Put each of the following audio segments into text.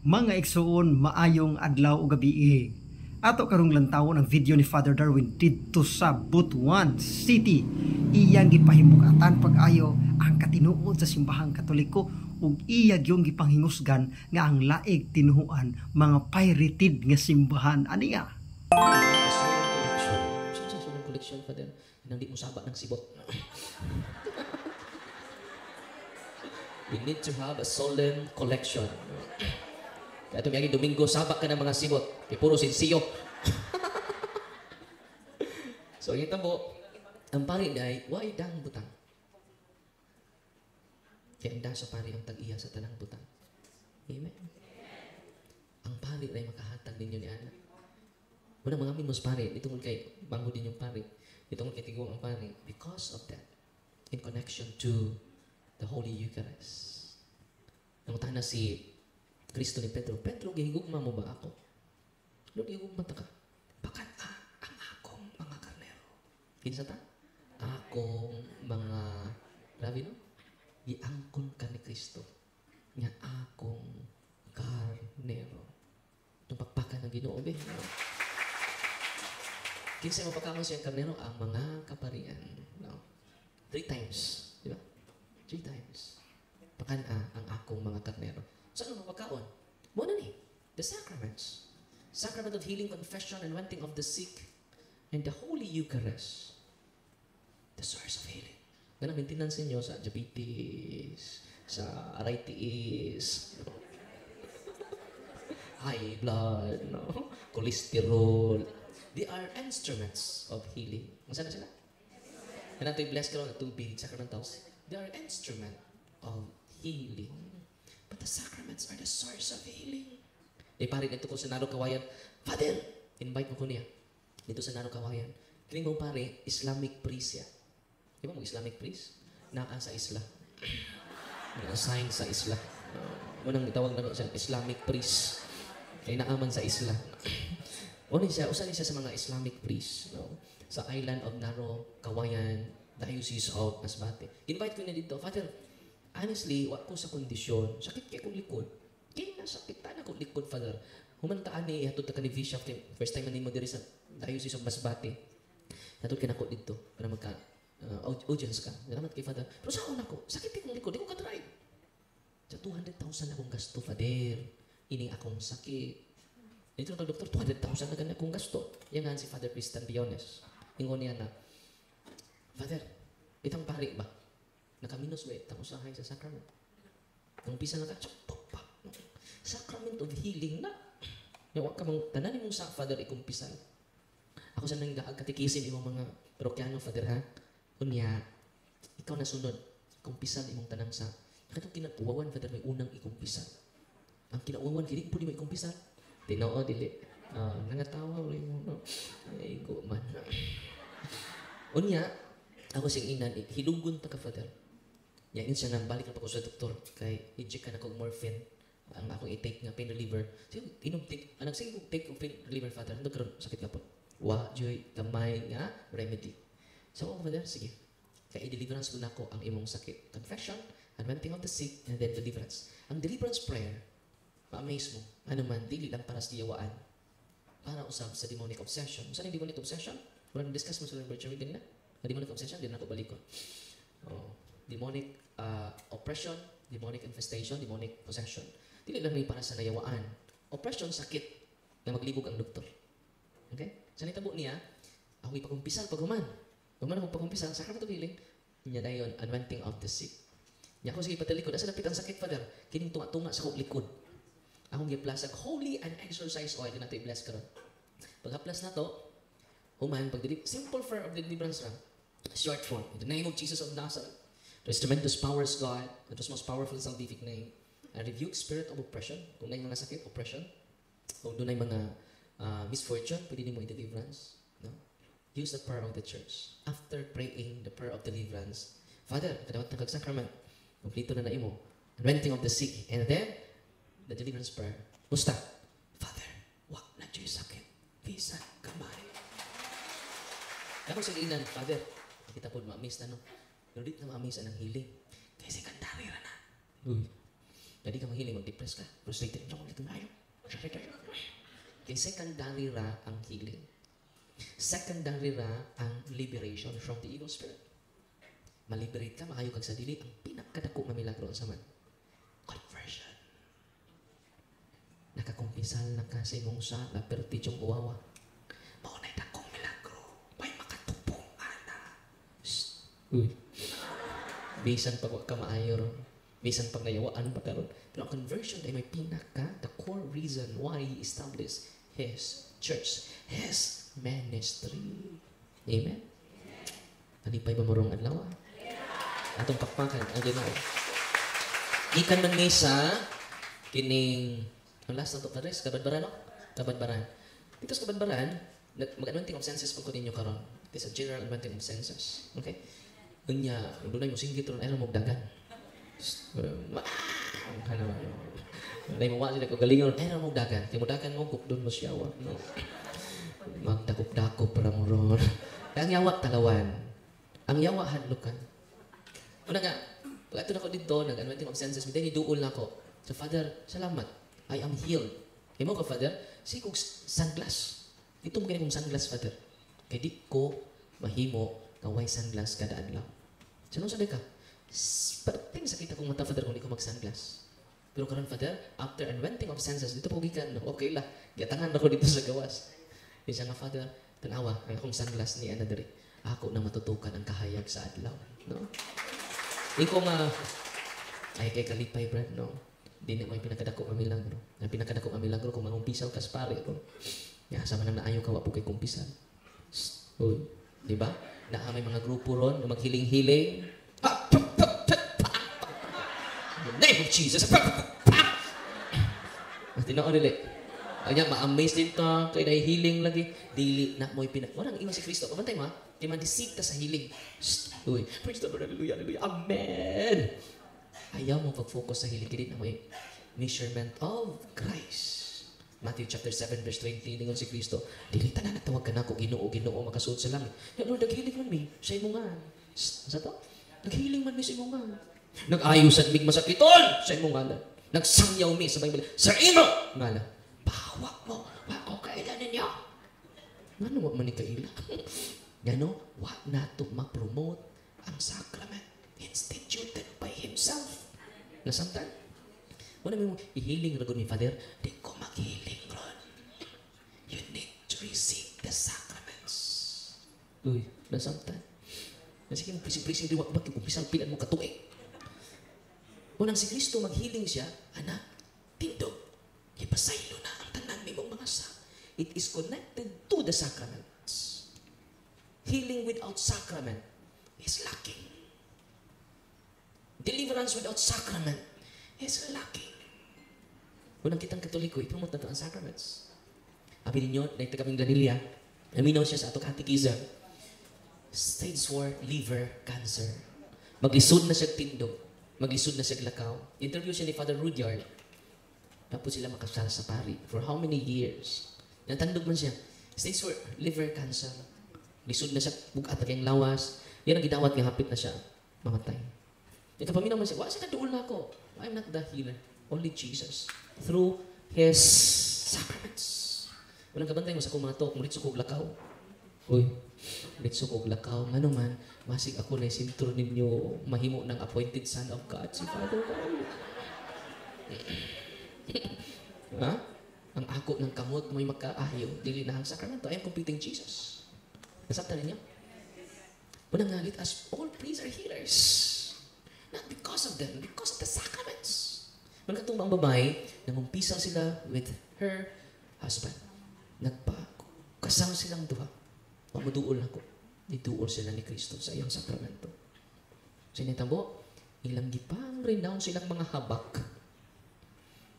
Mga igsoon, maayong adlaw o gabi. Ato karong lantawon ang video ni Father Darwin didto sa Butuan City. Iyang gipahimugatan pag-ayo ang katinuod sa simbahang Katoliko ug iya gyung gipanghingusgan nga ang laig tinuhuan mga pirated nga simbahan aniya. Solemn collection, Father. Nang di mo saba ng sibot. We need to have a solemn collection. Kaya tumiyagi Domingo, sabak ka ng mga sibot. Kaya puro sinsiyo. So, kita mo, ang pari ay, why dang butang? Kaya ang sa pari ang tag-iya sa tanang butang. Amen. Ang pari ay makahatag ninyo ni Ana. Muna mga minus pari, itong kay bango din yung pari. Itong kay tigong ang pari. Because of that, in connection to the Holy Eucharist. Nangutan na si Kristo ni Pedro, Pedro, gihigugma mo ba ako? Lord, gihigugma ta ka. Bakat ang akong mga karnero. Kinsa ta? Akong mga, grabe no? Giangkon ka ni Kristo. Nga akong karnero. Itong pagpakan ng Ginoo, be. Kinsa mo pagkakas siyang karnero? Ang mga kaparian. No? 3 times. Di ba? 3 times. Pakan ang akong mga karnero. Saan ang mapagkaon? Muna ni, the sacraments. Sacrament of healing, confession, and anointing of the sick, and the Holy Eucharist. The source of healing. Ganang maintenance ninyo sa diabetes, sa arthritis, high blood, no? Cholesterol. They are instruments of healing. Masana sila? Yan natin i-bless ka lang na tubig, sacramentals. They are instrument of healing. But the sacraments are the source of healing. Di pare dito ko sa Naro Kawayan, Father, invite mo ko niya. Dito sa Naro Kawayan. Kining mo pare, Islamic priest ya. Di ba mo Islamic priest? Naka sa isla. Na-assign sa isla. Unang itawag na siya, Islamic priest. Kaya naaman sa isla. Usan siya sa mga Islamic priest. No? Sa island of Naro Kawayan, Diocese of Masbate. Invite ko niya dito, Father, honestly, wak ko sa kondisyon, sakit kaya kong likod. Kaya nasakitan ako likod, Father. Humantaan ni, hatod ka ni Bishop, first time na mo diri sa Diocese of Masbate. Hatod ka na ko dito, para magka, audience ka. Salamat kay Father. Pero sa ako, sakit kaya kong likod, di ko ka-try. Sa 200,000 akong gasto, Father. Ining akong sakit. Dito na doktor, 200,000 na ganyan akong gasto. Yan nga si Father Christian Biones. Ingon niya na, Father, itang pari ba? Nakaminos ba? Tapos sa sa sacrament. Nung pisa na ka, sacrament of healing na. Yung ka mong tananin mong sa Father, ikumpisan. Ako sa nang katikisin imong mga parokyano, Father, ha? Kunya, ikaw na sunod. Ikumpisan imong tanang sa. Katong kinatuwawan, Father, may unang ikumpisan. Ang kinauwawan, kini po di may ikumpisan. Tinoo, dili. Nangatawa, ulit mo, no? Ay, go man. Unya, ako siyang inan, hilugon ta ka, Father. Yan siya nang balik na pa ko sa doktor. Kay, inject ka na kong morphine. Ang akong i-take nga pain reliever. So, take, anong sige kong take pain reliever, Father. Ano karoon? Sakit ka po. Joy, gamay nga, remedy. So, Father, sige. Kaya i-deliverance ko na ko ang imong sakit. Confession, anointing of the sick, and then deliverance. Ang deliverance prayer, ma-amaze mo. Ano man, dili lang para sa diyawaan. Para usab sa demonic obsession. Saan yung demonic obsession? Wala na-discuss mo sa virtual reading na. Na demonic obsession, din na ako balikon. Demonic oppression, demonic infestation, demonic possession. Dili lang rin para sa nayawaan. Oppression, sakit na maglibog ang doktor. Okay? Sa nitabo niya, ako ipagkumpisal paghuman. Pagman akong pagkumpisal, sacrament of healing, niya na yun, anointing of the sick. Niya ako sige patalikod. Asa napit ang sakit, Father? Kining tunga-tunga sa kong likod. Akong giplasag, holy and exercise oil. Din natin i-bless ka ron. Pag-haplas na to, human, simple prayer of the deliverance lang. Short form. In the name of Jesus of Nazareth, there's tremendous powers, God, the most powerful salvific name. I rebuke spirit of oppression. Kung na yung mga sakit, oppression. Kung doon na yung mga misfortune, pwede mo i-deliverance. No? Use the prayer of the church. After praying the prayer of deliverance, Father, kadawat ng kag-sacrament, kumplito na na imo. Anointing of the sick. And then, the deliverance prayer. Musta? Father, wak na dyan sakit. Bisa kamay. Ako sa ilan, Father, kita po ma-miss na no. Pero di na ma-miss ang healing. Kaya secondary na. Uy. Jadi ka mahiling, mag-depress ka. Frustrated, ako dito na Okay, secondary ra ang healing. Secondary ra ang liberation from the evil spirit. Maliberate ka, makayo kag sa dili, ang pinakadako nga milagro sa man. Conversion. Nakakumpisal na ka sa imong sa pertidyong uwawa. Maunay dakong milagro. May makatupong ana. Uy. Bisan pag wag ka maayo ron. Bisan pag nayawaan pa karon. Pero ang conversion ay may pinaka, the core reason why He established His church, His ministry. Amen? Alipay ba marong adlaw? Atong pakpakan, ang ginawa. Ikan man ni sa kining, ang last na ito, Padres, Kabadbaran, no? Kabadbaran. Dito sa Kabadbaran, mag-anointing of senses pag ko ninyo karon. It is a general anointing of senses. Okay? Unya, doon na yung singgit ron, ay ramog-dagan. Nay mo sila ko galingon, ay ramog-dagan. Timudagan mo, kuk doon mo siyawa. No? Magdakop-dakop para mo ron. Ang yawa talawan. Ang yawa hadlukan. Una nga, pag ito na ko dito, nag-anointing of senses, then iduol na ko. So, Father, salamat. I am healed. Kaya mo ka, Father, si kong sunglass. Ito mo kong sunglass, Father. Kaya di ko mahimo kaway sunglass kada adlaw. Sanong sabi ka? Parating sakit akong mata, Father, kung di ko mag-sunglass. Pero karon, Father, after anointing of senses, dito po gikan, okay lang. Giatangan ako dito sa gawas. Di siya nga, Father, tanawa, ang akong sunglass ni Ana Dere. Ako na matutukan ang kahayag sa adlaw. No? Iko nga, ay kay kalipay, Brad, no? Di na may pinakadako ang milagro. Ang pinakadako ang milagro kung mangumpisaw kas pare, no? Nga, sama nang naayo ka, wapo kay kumpisan. Uy, di ba? May mga grupo ron, na maghiling-hiling. In the name of Jesus. Tinoo nila. Kanya, ma-amaze din to. Kaya nahihiling lagi. Dili na mo'y Walang iwan si Kristo. Pabantay mo, ha? Di man disita sa healing. Uy, praise the Lord, hallelujah, hallelujah, amen. Ayaw mo pag-focus sa healing. Kaya na mo'y measurement of Christ. Matthew chapter 7 verse 20, ningon si Kristo, dili tanan natawag ka na ako, Ginoo, Ginoo, makasuot sa langit. Lord, naghiling man mi, sa imo nga. Sa to? Naghiling man mi sa imo nga. Nag-ayusan mig masakiton sa imo nga. Nagsangyaw mi sa Bible. Sa imo nga. Pahawak mo, wako kailan ninyo. Ano wag man ni kaila? Gano, wag na ito ma-promote ang sacrament instituted by Himself. Nasamtan? Wala mo i-healing ragon ni Father, di ko mag-healing ron. You need to receive the sacraments. Uy, nasamtan? Sige mo, prising-prising, di wag mag-umpisang pilan mo katuig. Unang si Kristo, mag-healing siya, anak, tindog, ipasaylo na ang tanan ni mong mga sa. It is connected to the sacraments. Healing without sacrament is lacking. Deliverance without sacrament is lacking. Unang kitang Katoliko, ipromote na ito ang sacraments. Abi ninyo, naita kaming Danilia, naminaw siya sa ato catechism. Stage 4 liver cancer. Maglisod na siya tindog. Maglisod na siya lakaw. Interview siya ni Father Rudyard. Tapos sila makasal sa pari. For how many years? Natandog man siya. Stage 4 liver cancer. Lisod na siya, bugat na kayong lawas. Yan ang gidawat nga hapit na siya. Mamatay. Ito paminaw man siya, wala siya kaduol na ako. I'm not the healer. Only Jesus. Through His sacraments. Walang kabantay mo sa kumatok, mulit sukog lakaw. Uy, mulit sukog lakaw. Ano man, masig ako na sintro ninyo mahimo ng appointed son of God, si Father God. Ha? Ang ako ng kamot mo'y makaayo, dili na ang sakramento. I am competing Jesus. Nasabtan ninyo? Unang nga, let us all praise our healers. Not because of them, because of the sacraments. Magkatong mga babae, nangumpisaw sila with her husband. Nagpakasama silang duha. Mamuduol ako. Niduol sila ni Kristo sa iyang sakramento. Sinitabo, ilang gipang renounce silang mga habak.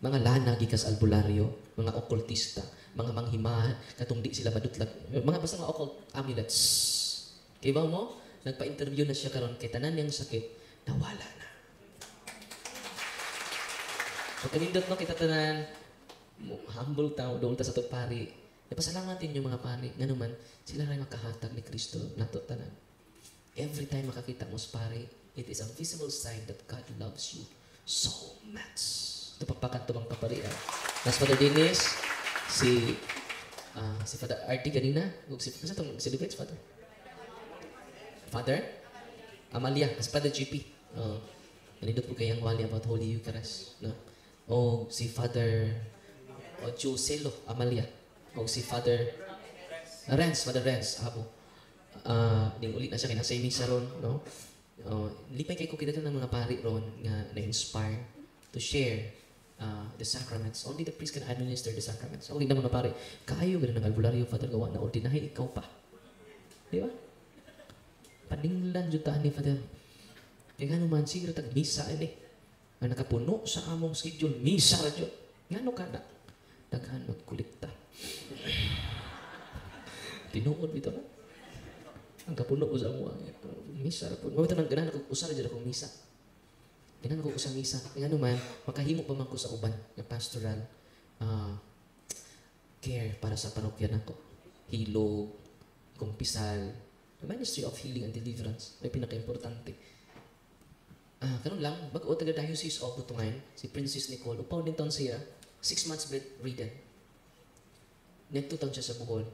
Mga lana, gikas albularyo, mga okultista, mga manghimahan, katong di sila madutlag. Mga basta mga occult amulets. Kaya ba mo, nagpa-interview na siya karon kay tanan niyang sakit, nawala na. Pagkanindot no, kita tanan, humble tao, doon ta sa itong pari. Napasalamat yung mga pari. Nga naman, sila rin makahatag ni Kristo nato tanan. Every time makakita mo sa pari, it is a visible sign that God loves you so much. Ito pagpakan ito mga kaparian. Mas Father Dennis, si Father RT kanina, kasi itong celebrate Father? Father? Amalia, as Father GP. Nalindot po kayang wali about Holy Eucharist. No? O si Father Joselo Amalia. O si Father Renz, abo. Ning uli na siya kinasay misa ron, no? Lipay kay ko kita ng mga pari ron nga na-inspire to share the sacraments. Only the priest can administer the sacraments. Okay naman na pari, kaayo ganun ng albularyo, Father, gawa na ordinahin ikaw pa. Di ba? Paninglan jutaan ni Father. Kaya nga naman, siguro tag-misa ini. Ang nakapuno sa among schedule, misa ra jud. Ngano ka na? Daghan magkulikta. Tinuod bitaw na. Ang kapuno ko sa amo. Misa ra po. Mawito nang ganahan ako usara jud akong misa. Ganahan ko sa misa. Kaya naman, makahimo pa man ko sa uban nga pastoral care para sa parokya nako. Hilog, kumpisal, the ministry of healing and deliverance. Ay pinaka-importante. Karon lang, bago taga-diocese of Butungan, si Princess Nicole, upaw din taon siya, 6 months bedridden. Nagtutang siya sa Bohol.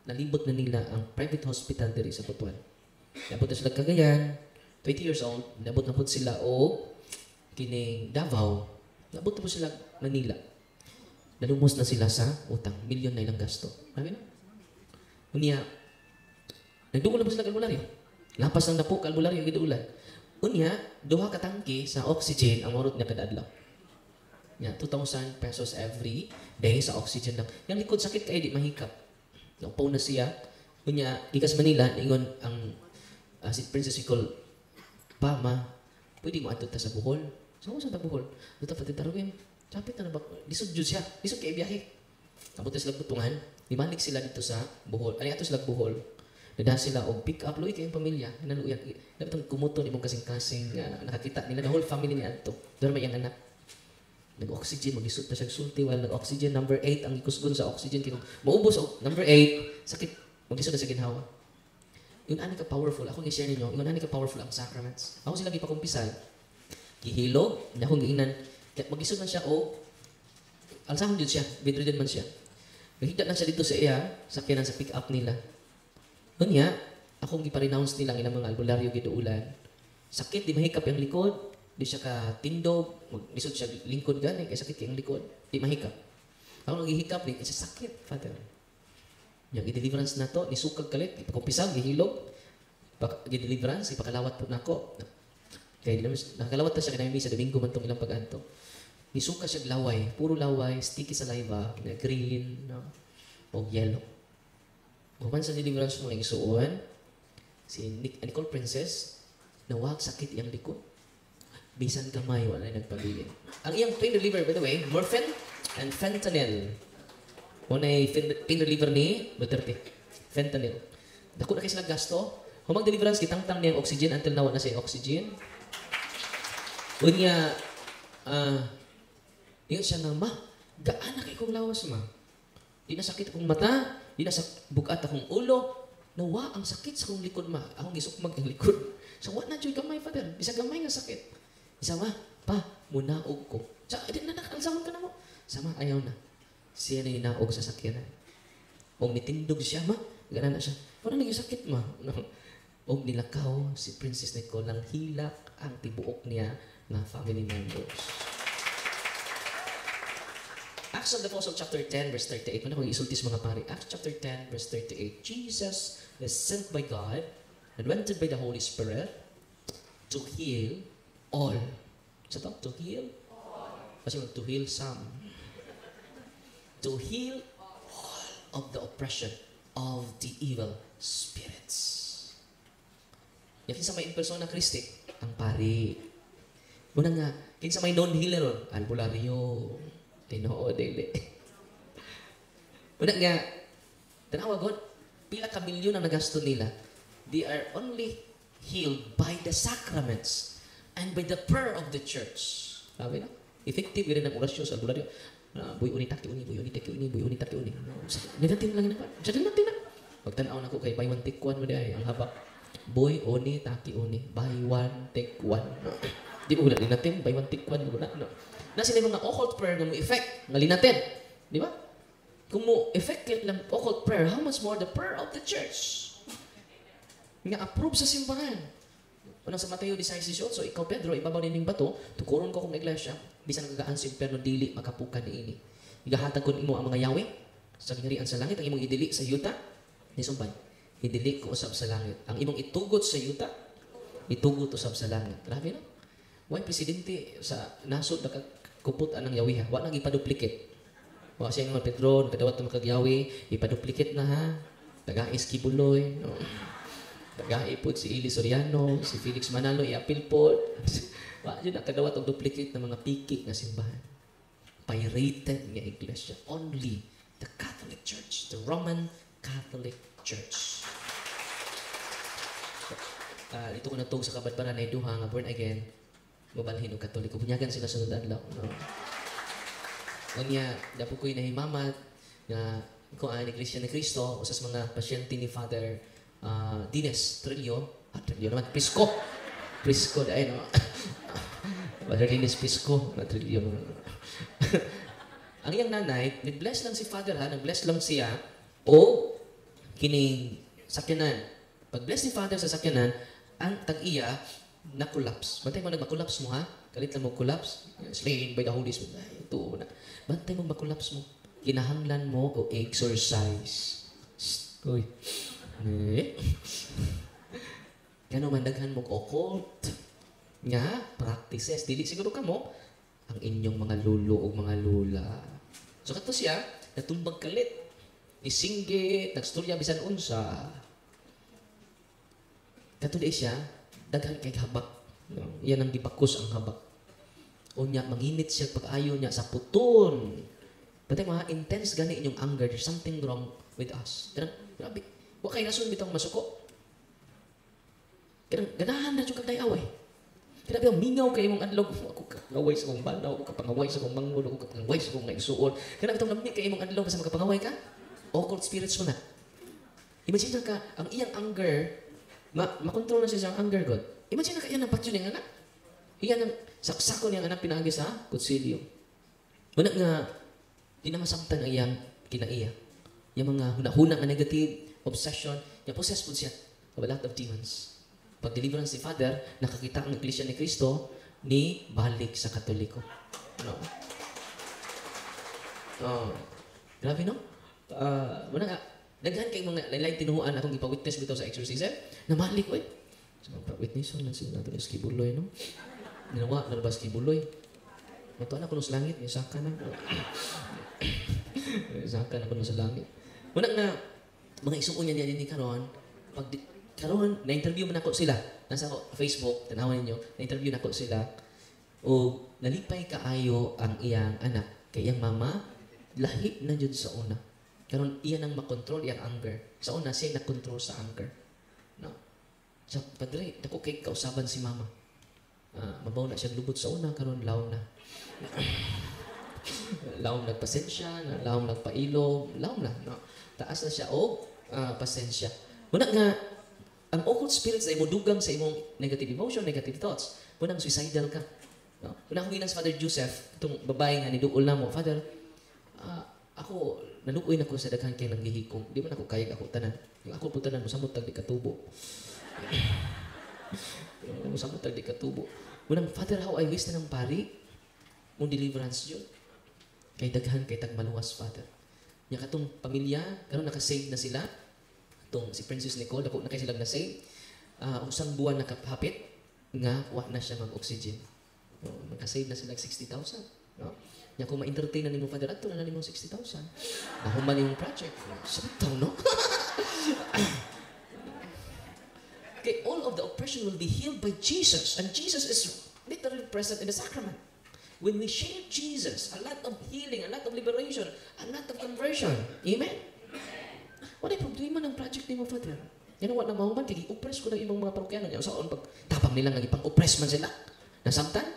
Nalibot na nila ang private hospital diri sa Butuan. Nabot na sila Cagayan, 20 years old, nabot na po sila o kining Davao, nabot na po sila Manila. Nalumos na sila sa utang, milyon na ilang gasto. Sabi na? Unya, nagdungol na po sila kalbularyo. Lapas ng napo, kalbularyo, giduulan. Unya, duha ka tangke sa oxygen ang marot niya kada adlaw. Yeah, 2,000 pesos every day sa oxygen lang. Yang likod sakit kay di mahikap. Naupaw na siya. Unya, ikas Manila, ingon ang si Princess Nicole, pa, ma, pwede mo ato ta sa Bohol. So, saan ta Bohol? Dito pati tarugin. Sapit na ba? Lisod jud siya. Lisod kay biyahe. Kabuti sila Butungan. Limalik sila dito sa Bohol. Ano ato sila Bohol? Nada sila og pick up loy kayong pamilya. Naluyan. Dapat ang kumuton imong kasing-kasing nakakita nila the whole family niya adto. Doon may ang anak. Nag-oxygen, mag-isot na siya sulti while nag-oxygen. Number 8, ang ikusgon sa oxygen. Kaya maubos, number 8, sakit, mag-isot na sa ginhawa. Yun ani ka powerful. Ako gi-share ninyo, yun ani ka powerful ang sacraments. Ako sila gipakumpisal. Gihilog, na akong giinan. Mag-isot man siya, alsahon dyan siya, bedridden man siya. Nahigda na siya dito sa iya, sakyanan sa pick-up nila. Unya, akong giparenounce nilang ilang mga albularyo giduulan. Sakit, di mahikap yung likod. Di siya ka tindog. Mag-isot siya lingkod gani. Kaya sakit yung likod. Di mahikap. Ako naghihikap di. Kasi sakit, Father. Yung i-deliverance na to, nisukag kalit. Ipakumpisag, gihilog. I-deliverance, ipakalawat po na ako. Kaya nakakalawat na siya kanay misa. Domingo man itong ilang pag-anto. Nisuka siya laway. Puro laway. Sticky sa laiva. Green. No? O yellow. Kuman sa deliverance mo ng isuuan, si Nicole Princess, nawag sakit iyang likod. Bisan kamay, wala nagpabilin. Ang iyang pain reliever, by the way, morphine and fentanyl. Muna yung pain reliever ni Duterte. Fentanyl. Dako na kayo sila gasto. Kung mag-deliverance, kitang-tang niyang oxygen until nawa na siya oxygen. Unya, yun siya na, ma, gaan na kayo kong lawas, ma. Di na sakit akong mata, di na bugat akong ulo. Nawa ang sakit sa akong likod, ma. Akong gisukmag ang likod. So, what na dyan gamay, Father? Bisa gamay nga sakit. Isa, ma, pa, munaog ko. Sa, di na nakalsahon ka na mo. Sama, ayaw na. Siya na hinaog sa sakyanan. O mitindog siya, ma. Gana na siya. Parang naging sakit, ma. No. O nilakaw si Princess Nicole ng hilak ang tibuok niya na family members. Acts of the Apostles chapter 10 verse 38. Muna kong isultis mga pari. Acts chapter 10 verse 38. Jesus is sent by God, anointed by the Holy Spirit to heal all. Sa to? To heal? Kasi to heal some. To heal all of the oppression of the evil spirits. Yan sa may in-persona Kristi, ang pari. Muna nga, kinsa may non-healer, albularyo, Tinoo, dili. Una nga, tanawa God, pila ka milyon ang nagasto nila. They are only healed by the sacraments and by the prayer of the church. Sabi na? Effective rin ang orasyon sa albularyo. Buy uni taki uni, buy uni taki uni, buy uni taki uni. Nilatin lang na. Sa nilatin na. Pagtanaw na ko kay buy one take one mo di ay ang habak. Buy uni taki uni, buy one take one. Di mo wala linatin, by one tikwan mo na. No? Na sila mga occult prayer nga mo effect, nga linatin. Di ba? Kung mo effect lang occult prayer, how much more the prayer of the church? Nga approve sa simbahan. Unang sa Mateo 16:18, so ikaw Pedro, ibabaw nining bato, tukuron ko kong iglesia, bisan nagagaan sa impyerno dili makapukan niini. Igahatag ko imo ang mga yawi sa gingirian sa langit, ang imong idili sa yuta, ni sumbay. Idili ko usab sa langit. Ang imong itugot sa yuta, itugot usab sa langit. Grabe no? Why presidente sa nasod nakakupot anang yawi ha? Wa nang ipaduplicate. Wa siya nga Pedro, nakadawat na makagyawi, ipaduplicate na ha. Nagais kibuloy, no? Nagaipod si Eli Soriano, si Felix Manalo, i-appeal po. Wa yun nakadawat og duplicate ng mga pikik na simbahan. Pirated nga iglesia. Only the Catholic Church, the Roman Catholic Church. Dito ko natog sa kabadbaran na duha nga born again, mabalhin o Katoliko. Bunyagan sila sa adlaw. No? Kanya, dapo ko'y nahimamat na kung ang Iglesia ni Cristo, usas mga pasyente ni Father Dines Trillo, Trillo naman, Prisco dahil no? Father Dines Prisco, Trillo. Ang iyang nanay, nag-bless lang si Father ha, nag-bless lang siya o kining sakyanan. Pag-bless ni Father sa sakyanan, ang tag-iya na-collapse. Bantay mo nag-collapse mo ha? Kalit lang mo collapse. Slain by the Holy Spirit. Ay, ito na. Bantay mo mag-collapse mo. Kinahanglan mo o exercise. Uy. Kano man daghan mo occult nga practices. Dili siguro ka mo ang inyong mga lulo o mga lula. So kato siya, natumbag kalit. Isinggit, nagstorya bisan unsa. Kato di siya, daghan kay habak. No? Yan ang gibakos ang habak. O niya, manginit siya pag-ayo niya sa puton. Patay mga intense gani inyong anger. There's something wrong with us. Grabe. Huwag kayo nasun bitang masuko. Ganahan na siya kagday away. Grabe ang mingaw kayo mong adlog. Ako kapangaway sa kong banaw, ako kapangaway sa kong manggol, ako kapangaway sa kong naigsuon. Grabe itong lamig kayo mong adlog kasi magkapangaway ka. Occult spirits mo na. Imagine ka, ang iyang anger, makontrol na siya sa anger, God. Imagine ka, yan ang patyo niyang anak. Iyan ang saksako niyang anak pinagi sa kutsilyo. Wala nga, di na masamtan ang iyang kinaiya. Yung mga hunahuna nga negative, obsession, yung possessed po siya of a lot of demons. Pag deliverance si Father, nakakita ang Iglesia ni Cristo ni balik sa Katoliko. No? Grabe, no? Wala nga, daghan kay mga lain tinuhuan akong ipawitness bitaw sa exorcism, na malik, oy. So, witness on sila natin sa kibuloy, no? Ninawa, nalabas kibuloy. Matuan ako sa langit, isaka na. Isaka na ko sa langit. Wala nga, mga isuon niya ni karon, pag karon na-interview man ako sila, nasa Facebook, tanawan ninyo, na-interview na ako sila, o nalipay kaayo ang iyang anak, kay iyang mama, lahi na dyan sa una. Karon iyan ang makontrol iyang anger. Sa una, siya na-control sa anger. No? Sa padre, dako kay kausaban si mama. Mabaw na siya lubot sa una, karon law na. Law nagpasensya, law nagpailo, law na. No? Taas na siya o pasensya. Muna nga, ang occult spirits ay mo dugang sa imong negative emotion, negative thoughts. Muna suicidal ka. No? Muna ako ginang sa Father Joseph, itong babae nga niduol na mo, Father, ako, nalukoy na ko sa daghan kay nanghihikom. Di man ako kaya ako tanan. Yung ako po tanan, musamot tag di katubo. Musamot tag di katubo. Munang, Father, how I wish na ng pari, mong deliverance yun. Kay daghan, kay tagmaluwas, Father. Nya katong pamilya, karon naka-save na sila. Itong si Princess Nicole, dako na kayo silang na-save. Usang buwan nakapapit, nga, wa na siya mag-oxygen. Naka-save na sila 60,000. No? Nya kung ma-entertain na ni mo, Father, ato na ni mo 60,000. Nahuman yung project. Sabitaw, no? Okay, all of the oppression will be healed by Jesus. And Jesus is literally present in the sacrament. When we share Jesus, a lot of healing, a lot of liberation, a lot of conversion. Amen? Wala problema ng project ni mo, Father. Yan ang wala na mahuman, kaya i-oppress ko ng ibang mga parokyano. Yan saan pag tapang nila nga ipang-oppress man sila. Nasamtan?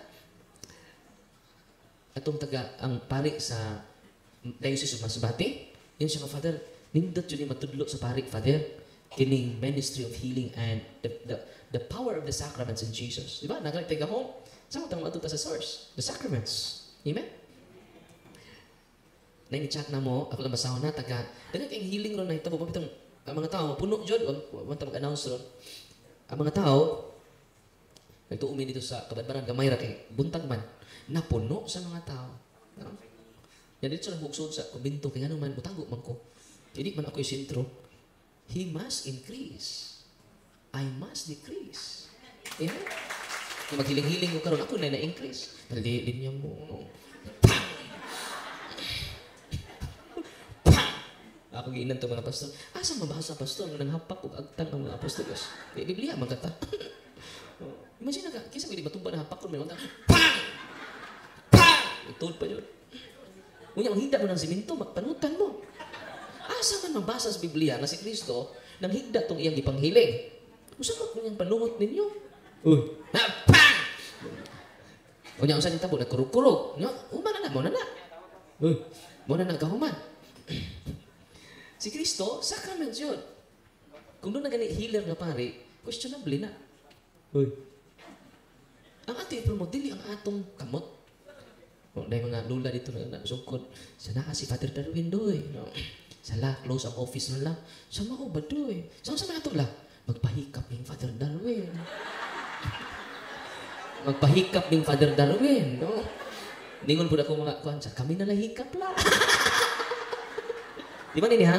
Atong taga, ang pari sa Diocese of Masbate, yun siya nga, Father, nindot yun yung matudlo sa pari, Father, kining ministry of healing and the power of the sacraments in Jesus. Di ba? Nagalit tayo home, Sama tang matuta sa source, the sacraments. Amen? Na ini-chat na mo, ako lang basahon na, dagan kayong healing ron na ito, bitang ang mga tao, puno dyan, wag mag-announce ron. Ang mga tao, nagtuumin dito sa kabadbaran, gamay ra kay buntag man, napuno sa mga tao. No? Yan dito sa nabugsod sa kumbinto, kaya naman, mutago man ko. Hindi man ako yung sintro. He must increase. I must decrease. Amen? Kung maghiling-hiling ko karon ako na-increase. Nalilin niya mo. Pang! Pang! Ako giinan to mga pastor. Asa mabasa pastor nang hapak ug agtang ang mga apostolos. Biblia man kata. Imagine ka, kisa pwede batumba na hapak ko may pang! Pang! Itod pa yun. Unya ang higda mo ng simento, magpanutan mo. Asa man mabasa sa Biblia na si Kristo nang higda tong iyang ipanghiling. Usa man kunyang panungot ninyo. Uy, ha, pang! Unya usa ni tabo nagkurog-kurog. No, human na mo na na. Uy, mo na nagahuman. Si Kristo, sacrament yun. Kung doon na gani healer na pare, questionable na. Uy. Ang ating promote, dili ang atong kamot. O, dahil mga lula dito na sungkod. Sana si Father Darwin doy. No? Sala, close ang office na lang. Sama ko ba doy? Sama-sama nato lang. Magpahikap ng Father Darwin. Magpahikap ng Father Darwin. No? Ningon po na ako mga kuhansa, kami na lahikap lang. Di ba nini ha?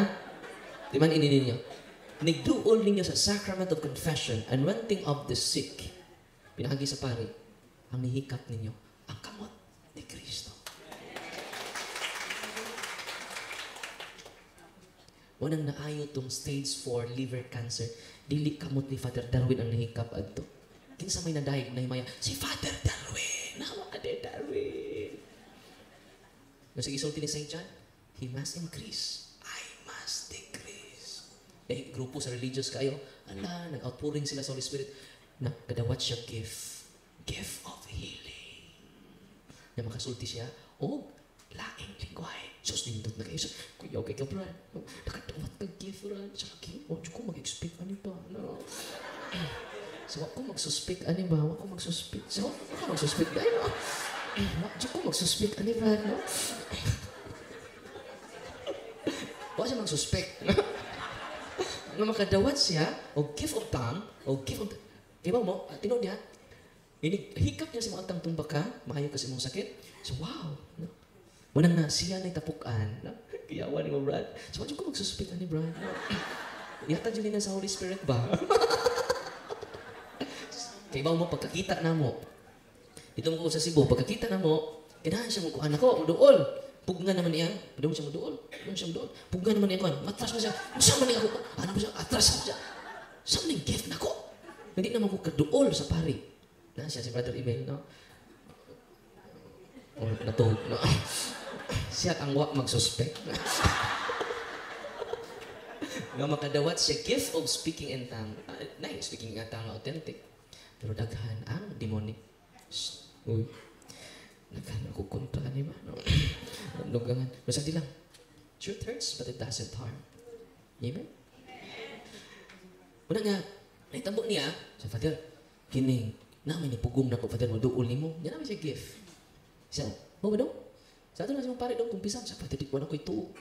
Di ba nini ninyo? Nagduol ninyo sa sacrament of confession and renting of the sick. Pinahagi sa pari, ang nihikap ninyo, ang kamot ni Kristo. Wanang naayo tong stage 4 liver cancer, dili kamot ni Father Darwin ang nihikap adto. Kinsa may nadayeg na himaya, si Father Darwin! Nawa ade Darwin! Nung sige sulti ni St. John, he must increase. I must decrease. Dahil grupo sa religious kayo, ala, nag-outpouring sila sa Holy Spirit, na kadawat siya gift of healing. Na makasulti siya, laing lingwahe. Sus, nindot na kayo. Kuyaw kay Brad. Nakadawat ka gift, Brad. Sa akin, di ko mag-expect ano ba? No. So, ako mag-suspect ano ba? Ako mag-suspect. So, ako mag-suspect dahil, no? Di ko mag-suspect ano ba? No? Huwag siya mag-suspect. Nga makadawat siya, o gift of tongue, o gift of... Diba mo, tinod niya, hikap niya si mga tang tumbaka, maayo kasi mong sakit. So, wow. No? Munang na siya na itapukan. No? Kiyawan ni mo, Brad. So, di ko mag-suspect ni Brad. No? Yata dyan na sa Holy Spirit ba? Kaya ba mo, pagkakita na mo, dito mo ko sa Cebu, pagkakita na mo, kinahan siya mo kuhan ako, dool. Pugna naman niya, doon siya mo dool. Pugna naman niya kuhan. Matras mo siya. Saan man niya ako? Ano ba siya? Atras mo siya. Saan man yung gift na ko? Hindi naman ko kadool sa pari. Na siya, si Brother Ibel, no? O, natog, no? Siya ang wak mag-suspect. Nga makadawat siya, gift of speaking in tongue. Speaking in tongue, authentic. Pero daghan ang demonic. Uy. Daghan ako kontra ni ba? No? Dugangan. Basta di lang. Truth hurts, but it doesn't harm. Amen? Una nga, naitambok niya, sa Father, kining, namin ipugong na ko, Father, maduol ni mo. Yan namin siya gift. Siya, mo ba daw? Sa ato na siyang pare daw, kumpisan. Sa Father, di ko na ko ito.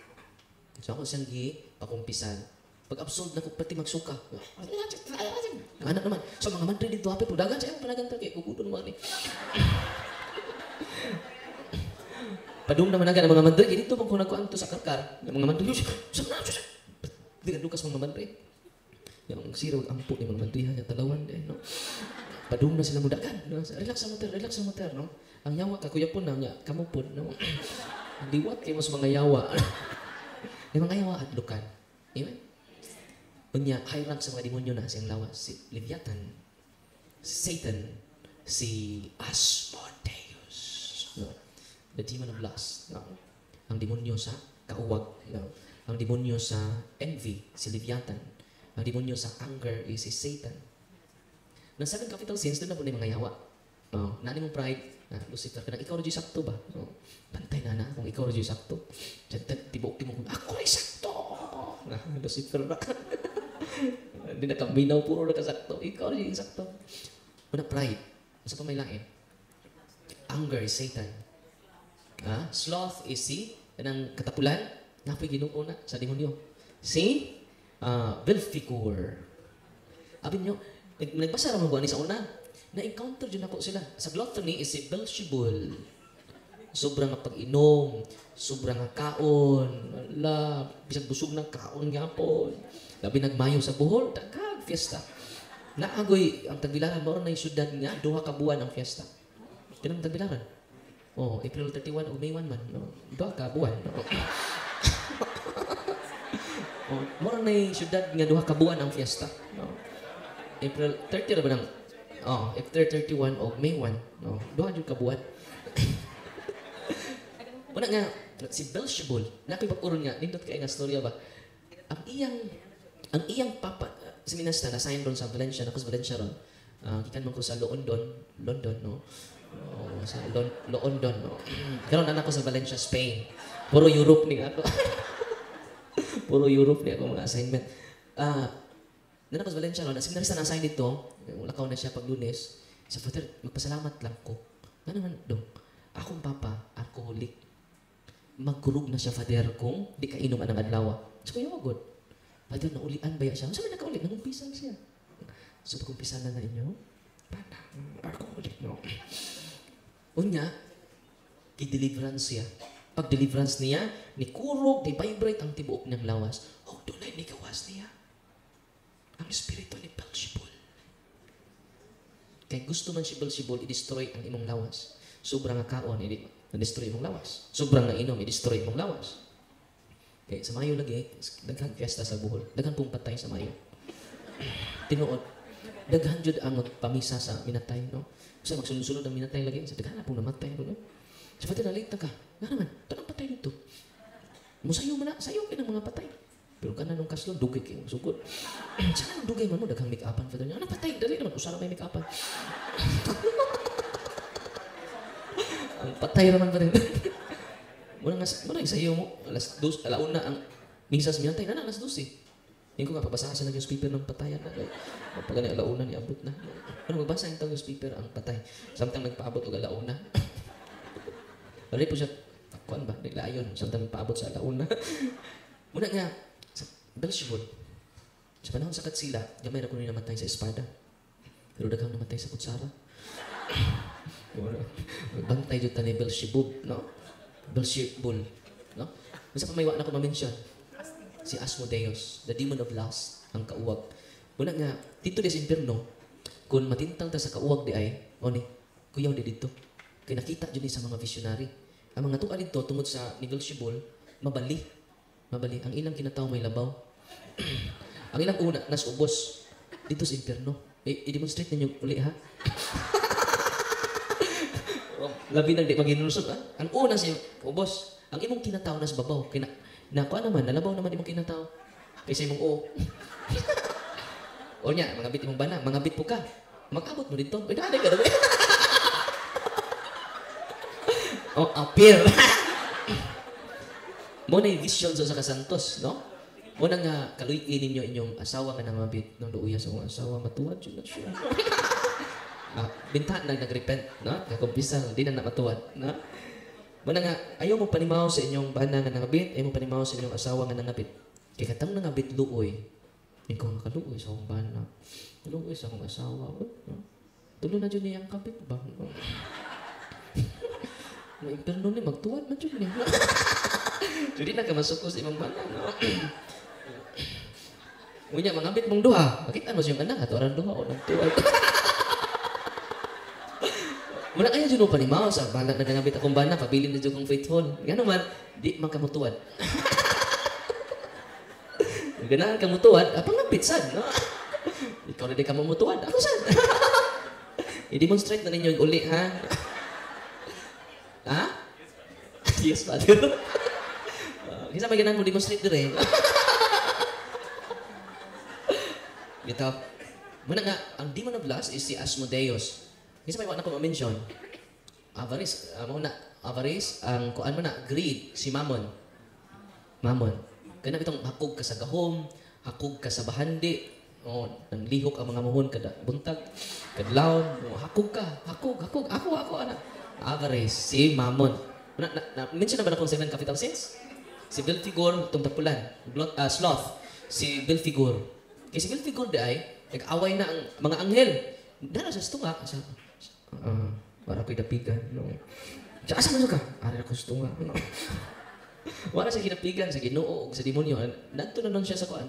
So ako siyang pakumpisan. Pag-absorb na ko pati magsuka. Anak naman. So mga mandri dito hapit, dagan siya yung panagan kay kukudo naman ni. Padung naman agad ang mga mandri. Dito pang kung nagkuhan to sa karkar. Yung mga mandri, di ka dukas mga mandri. Yung siraw ampo ni mga mandri, yung talawan. No? Padung na sila mudagan. No? Relax sa motor. No? Ang yawa, kakuya po na niya, kamupod. No? Liwat kayo sa mga yawa. Yung mga yawa at lukan. Amen? Unya, high rank sa mga demonyo na siyang lawas. Si Leviathan, si Satan, si Asmodeus. No? The demon of lust. No? Ang demonyo sa kauwag. No? Ang demonyo sa envy, si Leviathan. Ang demonyo sa anger is si Satan. Nang seven capital sins, doon na po na yung mga yawa. No? Nani mong pride, Lucifer, kanang ikaw rin sakto ba? No? Bantay na kung ikaw rin sakto. Tibok mo, ako rin sakto! Lucifer na. Hindi na kaminaw, puro na kasakto. Ikaw rin sakto. Una pride. Masa pa may lain? Hunger is Satan. Sloth is si kanang katapulan. Napoy Ginoo na sa demonyo. Si Belphegor. Abi nyo, nagbasa naman ba ni sa una? Na-encounter dyan ako sila. Sa gluttony is si Beelzebul. Sobrang pag-inom, sobrang kaon, wala, bisag busog ng kaon nga po. Labi nagmayo sa buhol, dagag fiesta. Naagoy, ang Tagbilaran, maroon na yung syudad nga, 2 ka buwan ang fiesta. Yan ang Tagbilaran. April 31 o May 1 man. 2 ka buwan. Maroon na yung syudad nga, 2 ka buwan ang fiesta. April 30 na ba ng April 31 o May 1. 2 ka buwan. Una nga, si Beelzebul, nakipag-uron nga, nindot kaya nga storya ba? Ang iyang papa, si Minas na, nasayan ron sa Valencia, sa Valencia ron. Kikan mo ko sa London, no? Sa London, no? Karon anak ko sa Valencia, Spain. Puro Europe ni ako. Puro Europe ni ako mga assignment. Nana ko sa Valencia ron, as minarista na-assign dito, lakaw na siya pag Lunes. Sa Father, magpasalamat lang ko. Ano naman, dong? Akong papa, alcoholic. Magkurog na siya, Father, kung di ka inom anang adlaw. So, kaya magod. Father, naulian ba siya? Sabi nagkaulit, nangumpisan siya. So, pag-umpisan na inyo, paano? Alcoholic, no? Unya, i-deliverance siya. Pag-deliverance niya, ni kurog, ni vibrate ang tibuok niyang lawas. Doon ay nigawas niya. Ang espiritu ni Beelzebul. Kaya gusto man si Beelzebul, i-destroy ang imong lawas. Sobrang kaon, na-destroy mong lawas. Sobrang nainom, i-destroy mong lawas. Okay, sa Mayo lagi, daghang fiesta sa buhol. Daghang pong patay sa Mayo. Tinuod, daghan jud ang pamisa sa minatay, no? Kasi magsunod-sunod ang minatay lagi. Sa daghan na pong namatay, no? Sa pati nalita ka, nga naman, tanang patay dito. Musayo mo na, sayo ka ng mga patay. Pero ka na nung kaslon, dugay kayo, sugod. Saan ang dugay man mo, daghang make-upan. Father niya, patay, dali naman, usara may make-upan. Ang patay naman pa rin. Muna sa iyo mo, alas 2, alauna ang misas minantay na alas 2 eh. Hindi ko nga pabasahan sa newspaper ng patayan na. Pag na alauna ni abot na. Ano magbasa yung newspaper ang patay. Samtang nagpaabot o alauna. Bali po siya, kuan ba, naglayon. Samtang nagpaabot sa alauna. Muna nga, sa Beelzebul, sa panahon sa Katsila, gamay na ko rin namatay sa espada. Pero daghang namatay sa kutsara. Bantay dito ni Beelzebub, no? Beelzebul, no? Masa pa may na ko ma-mention. Si Asmodeus, the demon of lust, ang kauwag. Muna nga, dito di sa impyerno, kung matintang ta sa kauwag di ay, kuyaw di dito. Kaya nakita dyan sa mga visionary. Ang mga tuwa dito, tungod sa ni Beelzebul, mabali. Ang ilang kinataw may labaw. Ang ilang una, nas ubos. Dito sa impyerno. I-demonstrate ninyo uli, ha? Labi nang di maginulusot, ha? Ang una siya, ubos. Ang imong kinataw nas babaw. Nakuha naman, nalabaw naman imong kinataw. Kaysa imong o niya, mangabit imong bana, mangabit po ka. Mag-abot mo dito. Uy, nakanay ka naman. Appear. Mo na yung vision sa kasantos, no? Mo na nga, kaluyin ninyo inyong asawa nga nangabit. Nang luuya sa mga asawa, matuwad yun na siya. Bintahan na nag-repent, no? Nagkumpisa, hindi na matuwad, no? Mo na nga, ayaw mo panimaw sa inyong bana nga nangabit, ayaw mo panimaw sa inyong asawa nga nangabit. Kaya katang nangabit luoy, ikaw nga kaluoy sa akong bana. Kaluoy sa akong asawa. No? Tuloy na dyan niya ang kabit ba? No? Pero nun magtuwad man dyan niya. Jadi na ka masukos imong bana, no? Ngunya, mangabit mong duha. Makita mo siyang anak, ato orang duha o nagtuwad. Muna kaya dyan mo panimaw sa bala na nangabit akong bana, pabilin na dyan kong faithful. Nga naman, di man kamutuwad. Ganahan kamutuwad, pangabit sad, no? Ikaw na di ka mamutuwad, ako sad. I-demonstrate na ninyo yung uli, ha? Ha? Yes, Father. Kisa may ganahan mo demonstrate dire. Ito. Muna nga, ang demon of lust is si Asmodeus. Kisa may wala ko ma-mention. Avarice, avarice, ang kuan mo na, greed, si Mammon. Mammon. Kaya itong hakog ka sa gahom, hakog ka sa bahandi, nanglihok ang mga muhon kada buntag, kadlawon, hakog ka, hakog, ako, ana. Avarice, si Mammon. Mention na ba na kung 7 capital sins? Si Belphegor, itong tapulan. Sloth, si Belphegor. Kaya si Belphegor ay, nag-away na ang mga anghel. Dala sa stunga. Para ko'y dapigan. No. Siya, asa man ka? Ara ko stunga. No. Wala siya kinapigan sa Ginoo o sa demonyo. Nanto na lang siya sa kuan.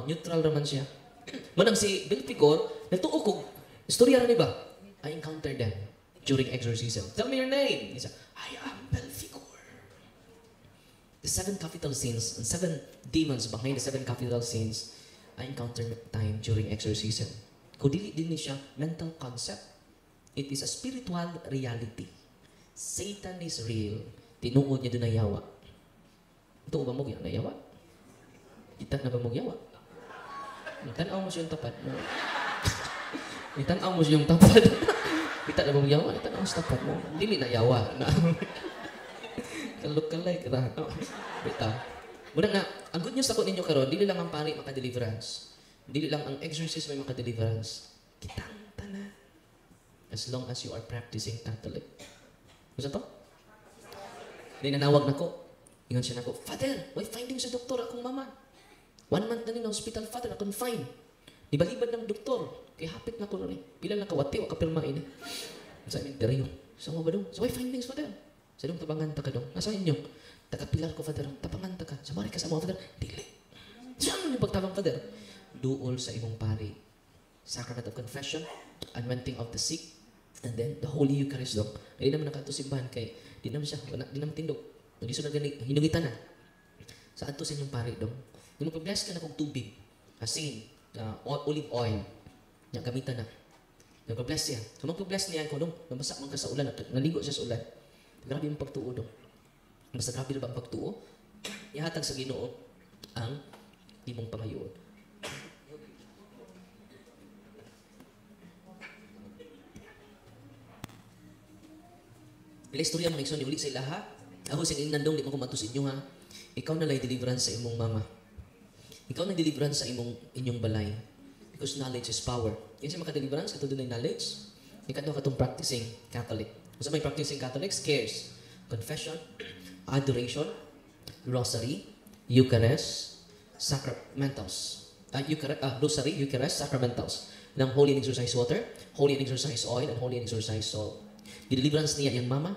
Neutral naman siya. Manang si Belphegor, nagtuok ko. Istorya rin ba? I encountered them during exorcism. Tell me your name. He said, I am Belphegor. The 7 capital sins and 7 demons behind the 7 capital sins, I encountered time during exorcism. Kung dili din siya mental concept, it is a spiritual reality. Satan is real. Tinuod niya doon na yawa. Ito ba mo yan? Nayawa? Kita na ba mo yawa? Itanaw mo siyang tapad. No? Itanaw mo siyang tapad. Kita na ba mo yawa? Itanaw mo siyang tapad mo. Dili na yawa. Kalok-kalay ka na. Bita. Muna nga, ang good news ako ninyo karon, dili lang ang pari maka-deliverance. Dili lang ang exorcism may maka-deliverance. Kitang tanan. As long as you are practicing Catholic. Gusto to? Hindi nanawag na ko. Ingon siya na ko, Father, may finding sa doktor akong mama. 1 month na rin na hospital, Father, na-confine. Ibalibad ng doktor. Kaya hapit na ko na rin. Pila lang kawati o kapirmain eh. Sa interior. Sa mga ba dong? So, may findings, Father. Sa dong tabangan ta ka dong. Nasa inyo? Taga-pilar ko, Father. Tabangan ta ka. Sa mari ka sa mga, Father. Dili. Saan mo yung pagtabang, Father? Duol sa imong pari. Sacrament of Confession, anointing of the sick, and then the Holy Eucharist dong. Hindi naman nakatusimbahan kay di naman siya, di naman tindog. Hindi siya hinugitan na. Sa ato sa inyong pari dong. Kung magpabless ka na kong tubig, asin, olive oil, niya gamitan na. Magpabless siya. So magpabless niya, kung dong, namasak man ka sa ulan, naligo siya sa ulan. Grabe yung pagtuo dong. Basta grabe na ba ang pagtuo? Ihatag sa Ginoo ang imong pangayoon. Pila istorya mga igsoon, uli sa ilaha. Ako sa nandong, di mo kumatos inyo ha. Ikaw na lay deliverance sa imong mama. Ikaw na deliverance sa inyong balay. Because knowledge is power. Yan siya maka-deliverance, katulad ng knowledge. Ikaw katong practicing Catholic. Kung sa may practicing Catholic, cares, confession, adoration, rosary, Eucharist, sacramentals. Rosary, Eucharist, sacramentals. Ng holy and exorcised water, holy and exorcised oil, and holy and exorcised salt. Deliverance niya yung mama,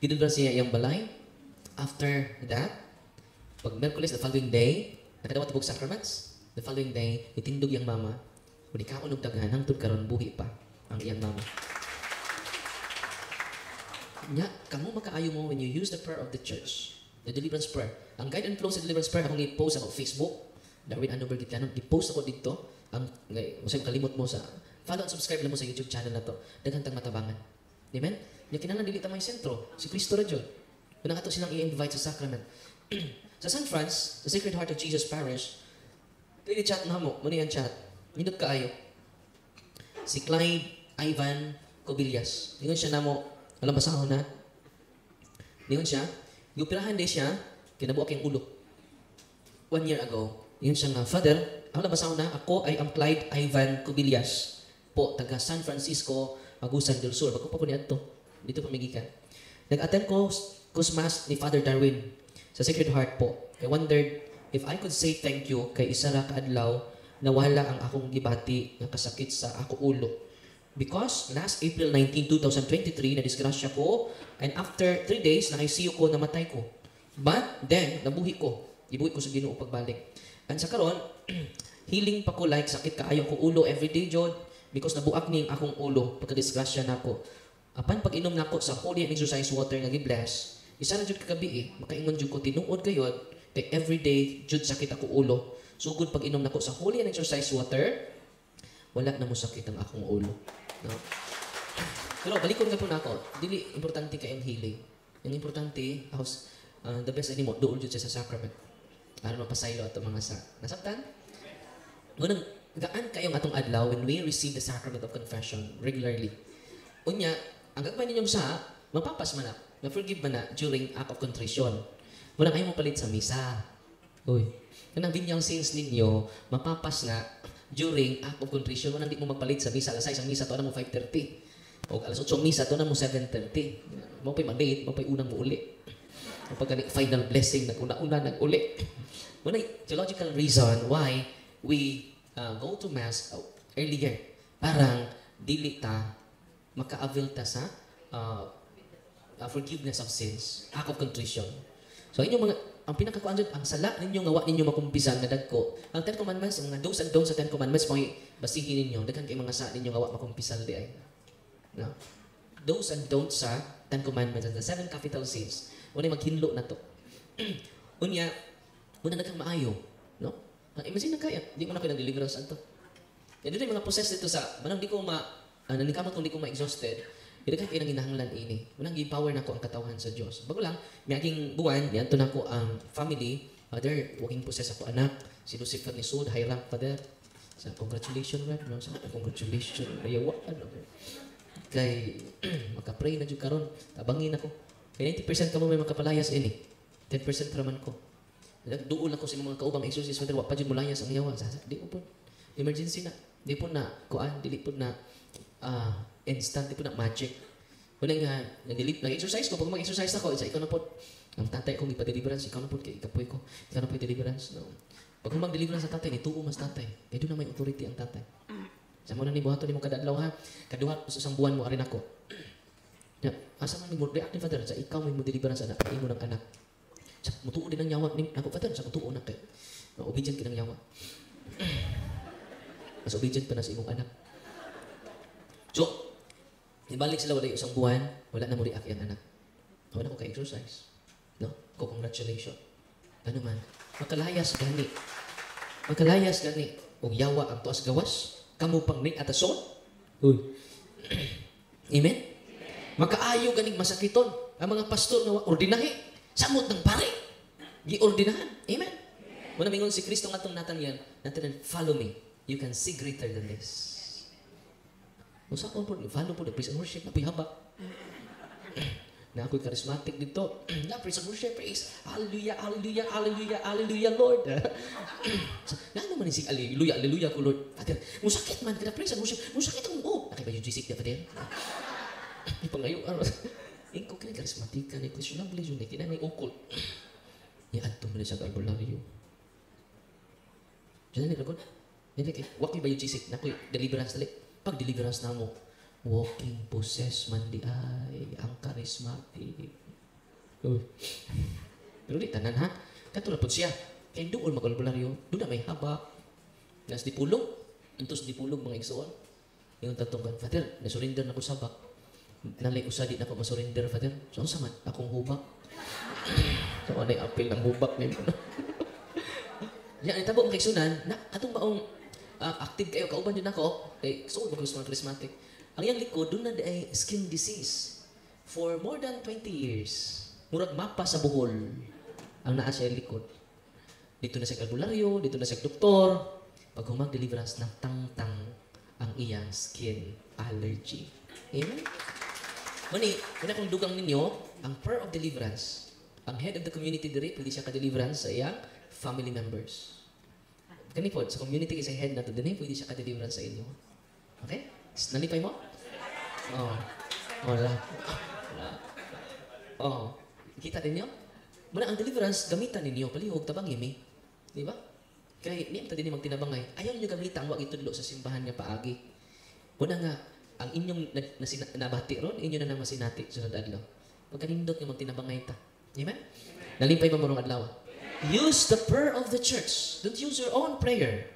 deliverance niya yung balay. After that, pag Merkulis, the following day, nakadawat tibog sacraments, the following day, itindog yung mama, kung ikaon og daghan, hangtod karon buhi pa ang iyang mama. Nya, kamo makaayo mo when you use the prayer of the church, the deliverance prayer. Ang guide and flow sa deliverance prayer, akong i-post ako Facebook, Darwin Anover Gitano, i-post ako dito, ang, masayang kalimot mo sa, follow and subscribe lang mo sa YouTube channel na to, daghang matabangan. Amen? Yung kinahanglan dili ta may sentro, si Kristo ra jud. Kung ato silang i-invite sa sacrament. Sa San Franz, sa Sacred Heart of Jesus Parish, pwede chat na mo, muna yan chat. Nindot kaayo. Si Clyde Ivan Cobillas. Ningon siya na mo, alam basahon na. Ningon siya, giupirahan din siya, kinabuak yung ulo. 1 year ago, ningon siya nga, Father, alam basahon na, ako ay ang Clyde Ivan Cobillas. Po, taga San Francisco, Agusan del Sur. Bago pa po niya ito. Dito pamigikan. Nag-attend ko Mass ni Father Darwin sa Sacred Heart po. I wondered if I could say thank you kay isa ra kaadlaw na wala ang akong gibati nga kasakit sa ako ulo. Because last April 19, 2023, na-disgrasya ko and after 3 days, na-ICU ko, namatay ko. But then, nabuhi ko. Ibuhi ko sa Ginoo pagbalik. And sa karon, healing pa ko like sakit kaayo ko ulo everyday jud because nabuak ning akong ulo pagka-disgrasya nako. Apan pag inom nako sa holy and exorcised water nga gi-bless, isa na jud kagabi makaingon jud ko tinuod gayod kay everyday jud sakit ako ulo. Sugod pag inom nako sa holy and exorcised water, wala na mo sakit ang akong ulo. No? Pero balikon ka po nako, dili importante kay ang healing. Ang importante, the best animo, doon jud sa sacrament. Para mapasaylo ato mga nasabtan. Ngunang gaan kayo nga atong adlaw when we receive the sacrament of confession regularly. Unya, ang gagawin ninyong mapapas man na, ma-forgive man na during act of contrition. Muna kayo mapalit sa misa. Uy, kanang binyang sins ninyo, mapapas na during act of contrition. Muna di mo mapalit sa misa. Lasay sa misa, to na mo 5:30. O alas 8 misa, to na mo 7:30. Mo pa'y mag-date, mo pa'y unang mo uli. Kapag final blessing, nag-una-una, nag-uli. Muna, theological reason why we go to Mass earlier. Parang, dili ta, maka-avail ta sa forgiveness of sins, act of contrition. So, inyong mga, ang pinakakuan dyan, ang sala ninyo, ngawa ninyo makumpisan na dagko. Ang 10 Commandments, ang mga do's and don'ts sa 10 Commandments, mga basihin ninyo, daghan kay mga sa ninyo, ngawa makumpisan di ay. No? Do's and don'ts sa 10 Commandments, and the 7 capital sins. Una maghinlo na to. Unya, una naghang maayo. No? Imagine na kaya, di mo na kayo nag-deliverance ato. Yan doon yung mga process dito sa, manang di ko nanikamot kung di ko ma-exhausted, hindi ka kayo nang hinahanglan ini. Manang gi-power na ko ang katawan sa Diyos. Bago lang, may aking buwan, yan to na ko ang family, Father, walking process ako anak, si Lucifer ni Sud, high rank, Father. Sa congratulations, Rep. No? Sa congratulations, ayawa, ano. Kay, makapray na dyan karon, tabangin ako. Kaya 90% ka mo may makapalayas ini. 10% raman ko. Duol ako sa mga kaubang exorcist, Father, wap pa dyan mulayas ang yawa. Di po po, emergency na. Di po na, kuan, dili po na, instant, di po na magic. Kung nag-exercise ko, pag mag-exercise ako, ikaw na po, ang tatay ko, ipa-deliverance, ikaw na po, kay ikapoy ko, ikaw na po deliverance. No? Pag mag-deliverance sa tatay, nituo mas tatay. Kaya doon na may authority ang tatay. Sa mo na ni buhato ni mo kadadlaw ha, kaduhat sa isang buwan mo, arin ako. Asa man mo react ni Father, sa ikaw may mo deliverance anak, imo ng anak. Sa mutuo din ang yawa ni ako, Father, sa mutuo na kay. Obedient ka ng yawa. Mas obedient pa na sa imong anak. So, ibalik sila wala yung isang buwan, wala na mo react yung anak. Wala ko ka-exercise. No? Ko congratulations. Ano man, makalayas gani. Makalayas gani. O yawa ang tuas gawas, kamu pang ning atason. Uy. Amen? Makaayo ganing masakiton. Ang mga pastor nga ordinahi, samot ng pare. Gi-ordinahan. Amen? Muna mingon si Kristo nga itong natanyan, follow me. You can see greater than this. Usa ko po, follow po, praise and worship, napihaba. Na ako'y charismatic dito. Na praise and worship, praise. Hallelujah, hallelujah, hallelujah, hallelujah, Lord. Na naman si hallelujah, hallelujah ko, Lord. Father, musakit man, kada praise and worship, musakit ang nakay ba yung G6 na, Father? Ipangayo, Ingko kini charismatic ka, ni questionable yun, kinanay ukol. Iadto mo na sa albularyo. Diyan na nilagod. Waki ba yung G6 na ako'y deliverance tali? Pag deliverance na mo, walking possess man di ay ang charismatic. Pero di tanan ha. Katulad po siya. Kaya doon mag-albularyo, doon na may haba. Nas di pulong. Entos di pulong mga igsoon. Yung tatunggan, Father, nasurrender na ko sabak. Nalay usadi na ko masurrender, Father. So, sa man, akong hubak. So, ano yung apel ng hubak niyo? Yan, itabo ang kaigsunan, na atong baong active kayo, kauban yun ako, kay so mag mga charismatic. Ang iyang likod, doon na ay skin disease. For more than 20 years, murag mapa sa buhol ang naa siya likod. Dito na sa albularyo, dito na sa doktor. Pag humag-deliverance, natangtang ang iyang skin allergy. Amen? Mani, kung kung dugang ninyo, ang prayer of deliverance, ang head of the community diri, pwede siya ka-deliverance sa iyang family members. Kani po, sa community is a head na to, din pwede siya ka-deliverance sa inyo. Okay? Nalipay mo? Oo. Wala. Oo. Kita din nyo? Muna ang deliverance, gamitan ninyo, palihog, tabangin eh. Di ba? Kaya niya ta din magtinabangay. Ayaw nyo gamitan, wag itudlo sa simbahan niya paagi. Muna nga, ang inyong nabati ron, inyo na naman sinati sa adlaw. Pagkanindot nyo magtinabangay ta. Amen? Nalimpay ba morong adlaw? Use the prayer of the church. Don't use your own prayer.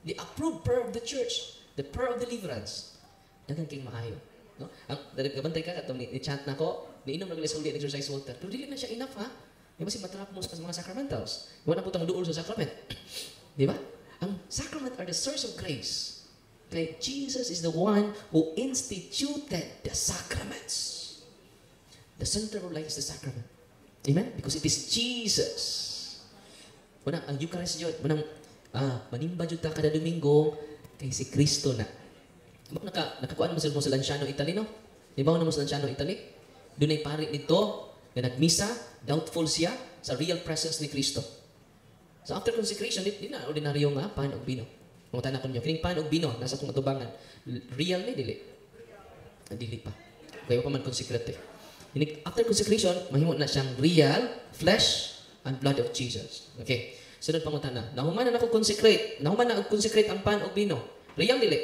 The approved prayer of the church. The prayer of deliverance. Dagan king maayo. No? Ang gabantay ka katong ni-chant na ko, niinom na galis ulit exercise water. Pero dili na siya enough ha. Di ba si matrap mo sa mga sacramentals? Wala po tang duol sa sacrament. Di ba? Ang sacrament are the source of grace. Kaya Jesus is the one who instituted the sacraments. The center of life is the sacrament. Amen? Because it is Jesus. Manang ang Eucharist yun, manang manimba yun ta kada Domingo kay si Kristo na. Nakakuan mo sa Lanciano, Italy, no? Di ba mo sa Lanciano, Italy? Doon ay pari nito na nagmisa, doubtful siya sa real presence ni Kristo. So after consecration, di na ordinaryo nga, pan o bino. Mga tanak ko nyo, kining pan o bino, nasa itong atubangan. Real ni, dili. Dili pa. Kaya pa man consecrate. After consecration, mahimo na siyang real flesh and blood of Jesus. Okay. Sunod pangutana. Nahuman na ako consecrate. Nahuman na consecrate ang pan o bino. Real dili?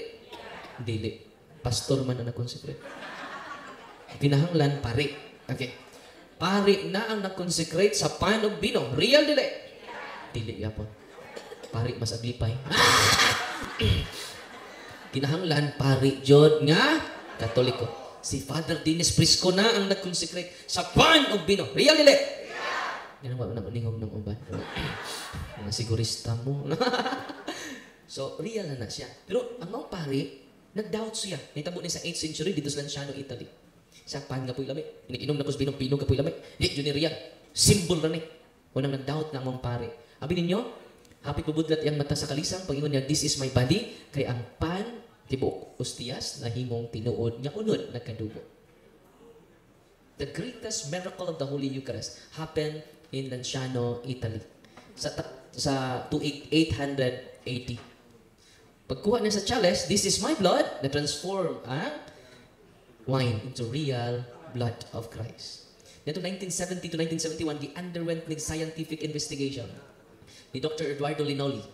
Dili. Pastor man na consecrate. Kinahanglan pari. Okay. Pari na ang nag-consecrate sa pan o bino. Real dili? Dili yapon. Pari mas aglipay. Kinahanglan pari jod nga Katoliko. Si Father Dennis Prisco na ang nag-consecrate sa pan o bino. Real dili? Yan ang nalingog ng uban. Mga sigurista mo. So, real na siya. Pero ang mga pari, nag-doubt siya. Naitabo niya sa 8th century dito sa Lanciano, Italy. Sa pan nga po'y lami. Inikinom na ko sa binong-pinog ka po'y lami. Di, yun real. Symbol na ni. Unang nag-doubt na ang mga pari. Abi ninyo, hapit bubudlat yung mata sa kalisang, pag niya, this is my body, kay ang pan, tibok ostiyas na himong tinuod nga unod nagkadugo. The greatest miracle of the Holy Eucharist happened in Lanciano, Italy. Sa 880. Pagkuha niya sa chalice, this is my blood, na transform ang wine into real blood of Christ. Dito 1970 to 1971, gi-underwent ng scientific investigation ni Dr. Eduardo Linoli.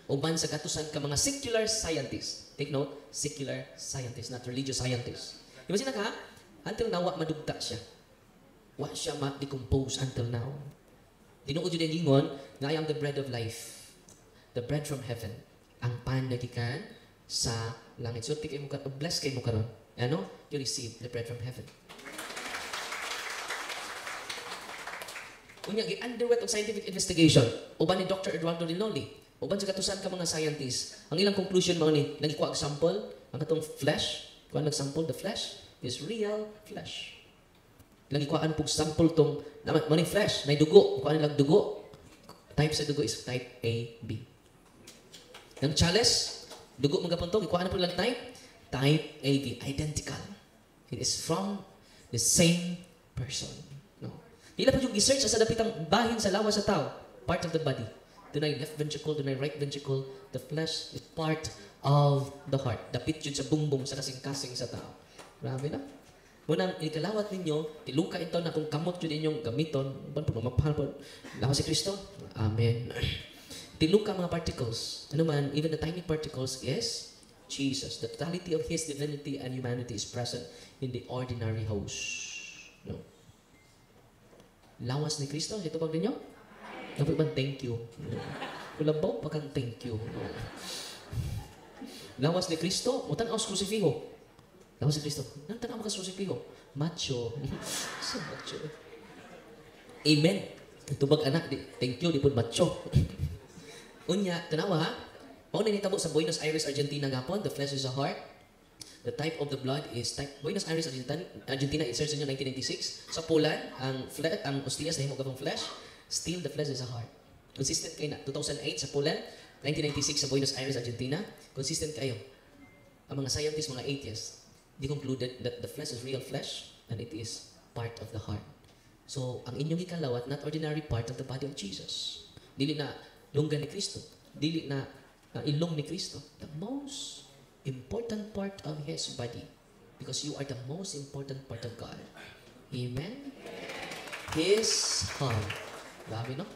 Uban sa katusan ka mga secular scientists. Take note, secular scientists, not religious scientists. Imagine ka, until now, wa madugta siya. Wa siya ma-decompose until now. Tinuod yun yung gingon, na I am the bread of life. The bread from heaven. Ang pan na gikan sa langit. So, bless kayo mo karon. Ano? You receive the bread from heaven. Unya, gi-underwent og scientific investigation. Uban ni Dr. Eduardo Linoli. Uban sa katusan ka mga scientists. Ang ilang conclusion mga ni, nagikuha ang sample, ang katong flesh, kung nag-sample, the flesh is real flesh. Nagikuhaan pong sample tong, mga flesh, na dugo, kung nilang dugo. Type sa dugo is type A, B. Ang chalice, dugo mga puntong, ikuhaan na po lang type A, B. Identical. It is from the same person. No? Hila pa yung research sa dapitang bahin sa lawas sa tao, part of the body. Dunay left ventricle, dunay right ventricle. The flesh is part of the heart. Dapit yun sa bungbong sa kasing-kasing sa tao. Grabe na. Munang ikalawat ninyo, tiluka ito na kung kamot yun inyong gamiton, ban po, magpahal po, lawas si Kristo. Amen. Tiluka mga particles. Ano man, even the tiny particles is Jesus. The totality of His divinity and humanity is present in the ordinary host. No. Lawas ni Kristo, ito pag ninyo? Dapat ba thank you? Kulabaw pa kang thank you. Lawas ni Kristo, utanaw sa krusifiho. Lawas ni Kristo, tanaw ka sa krusifiho. Macho. Sa macho. Amen. Tubag anak, thank you, di po macho. Unya, tanawa ha? Mauna nitabo sa Buenos Aires, Argentina gapon, the flesh is a heart. The type of the blood is type Buenos Aires, Argentina, it starts in 1996. Sa Poland, ang ostiyas na himo gapong flesh. Still, the flesh is a heart. Consistent kayo na. 2008 sa Poland, 1996 sa Buenos Aires, Argentina. Consistent kayo. Ang mga scientists, mga atheists, they concluded that the flesh is real flesh and it is part of the heart. So, ang inyong ikalawat, not ordinary part of the body of Jesus. Dili na lunggan ni Kristo. Dili na ilong ni Kristo. The most important part of His body. Because you are the most important part of God. Amen? His heart. Grabe, no?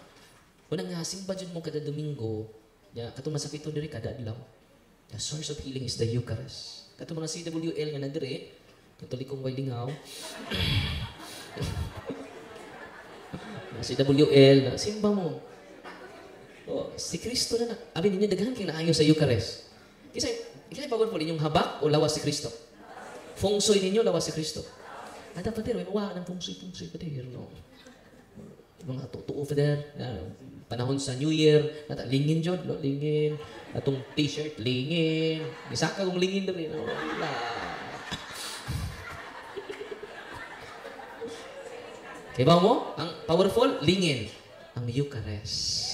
Unang nga, simba dyan mo kada Domingo, katong masakit to diri kada adlaw. The source of healing is the Eucharist. Katong mga CWL nga na diri, Katolikong way lingaw. CWL, simba mo. Oh, si Kristo na abi ninyo, daghan kayo naayo sa Eucharist. Kasi powerful inyong habak o lawas si Kristo? Feng Shui ninyo, lawas si Kristo. Ada pa din, mawa ng Feng Shui pa din, no? Mga tutuo pa din, panahon sa New Year, lingin dyan, no? Lingin, atong t-shirt, lingin, isa ka kong lingin na rin, no? Kaya ba mo? Ang powerful, lingin. Ang Eucharist.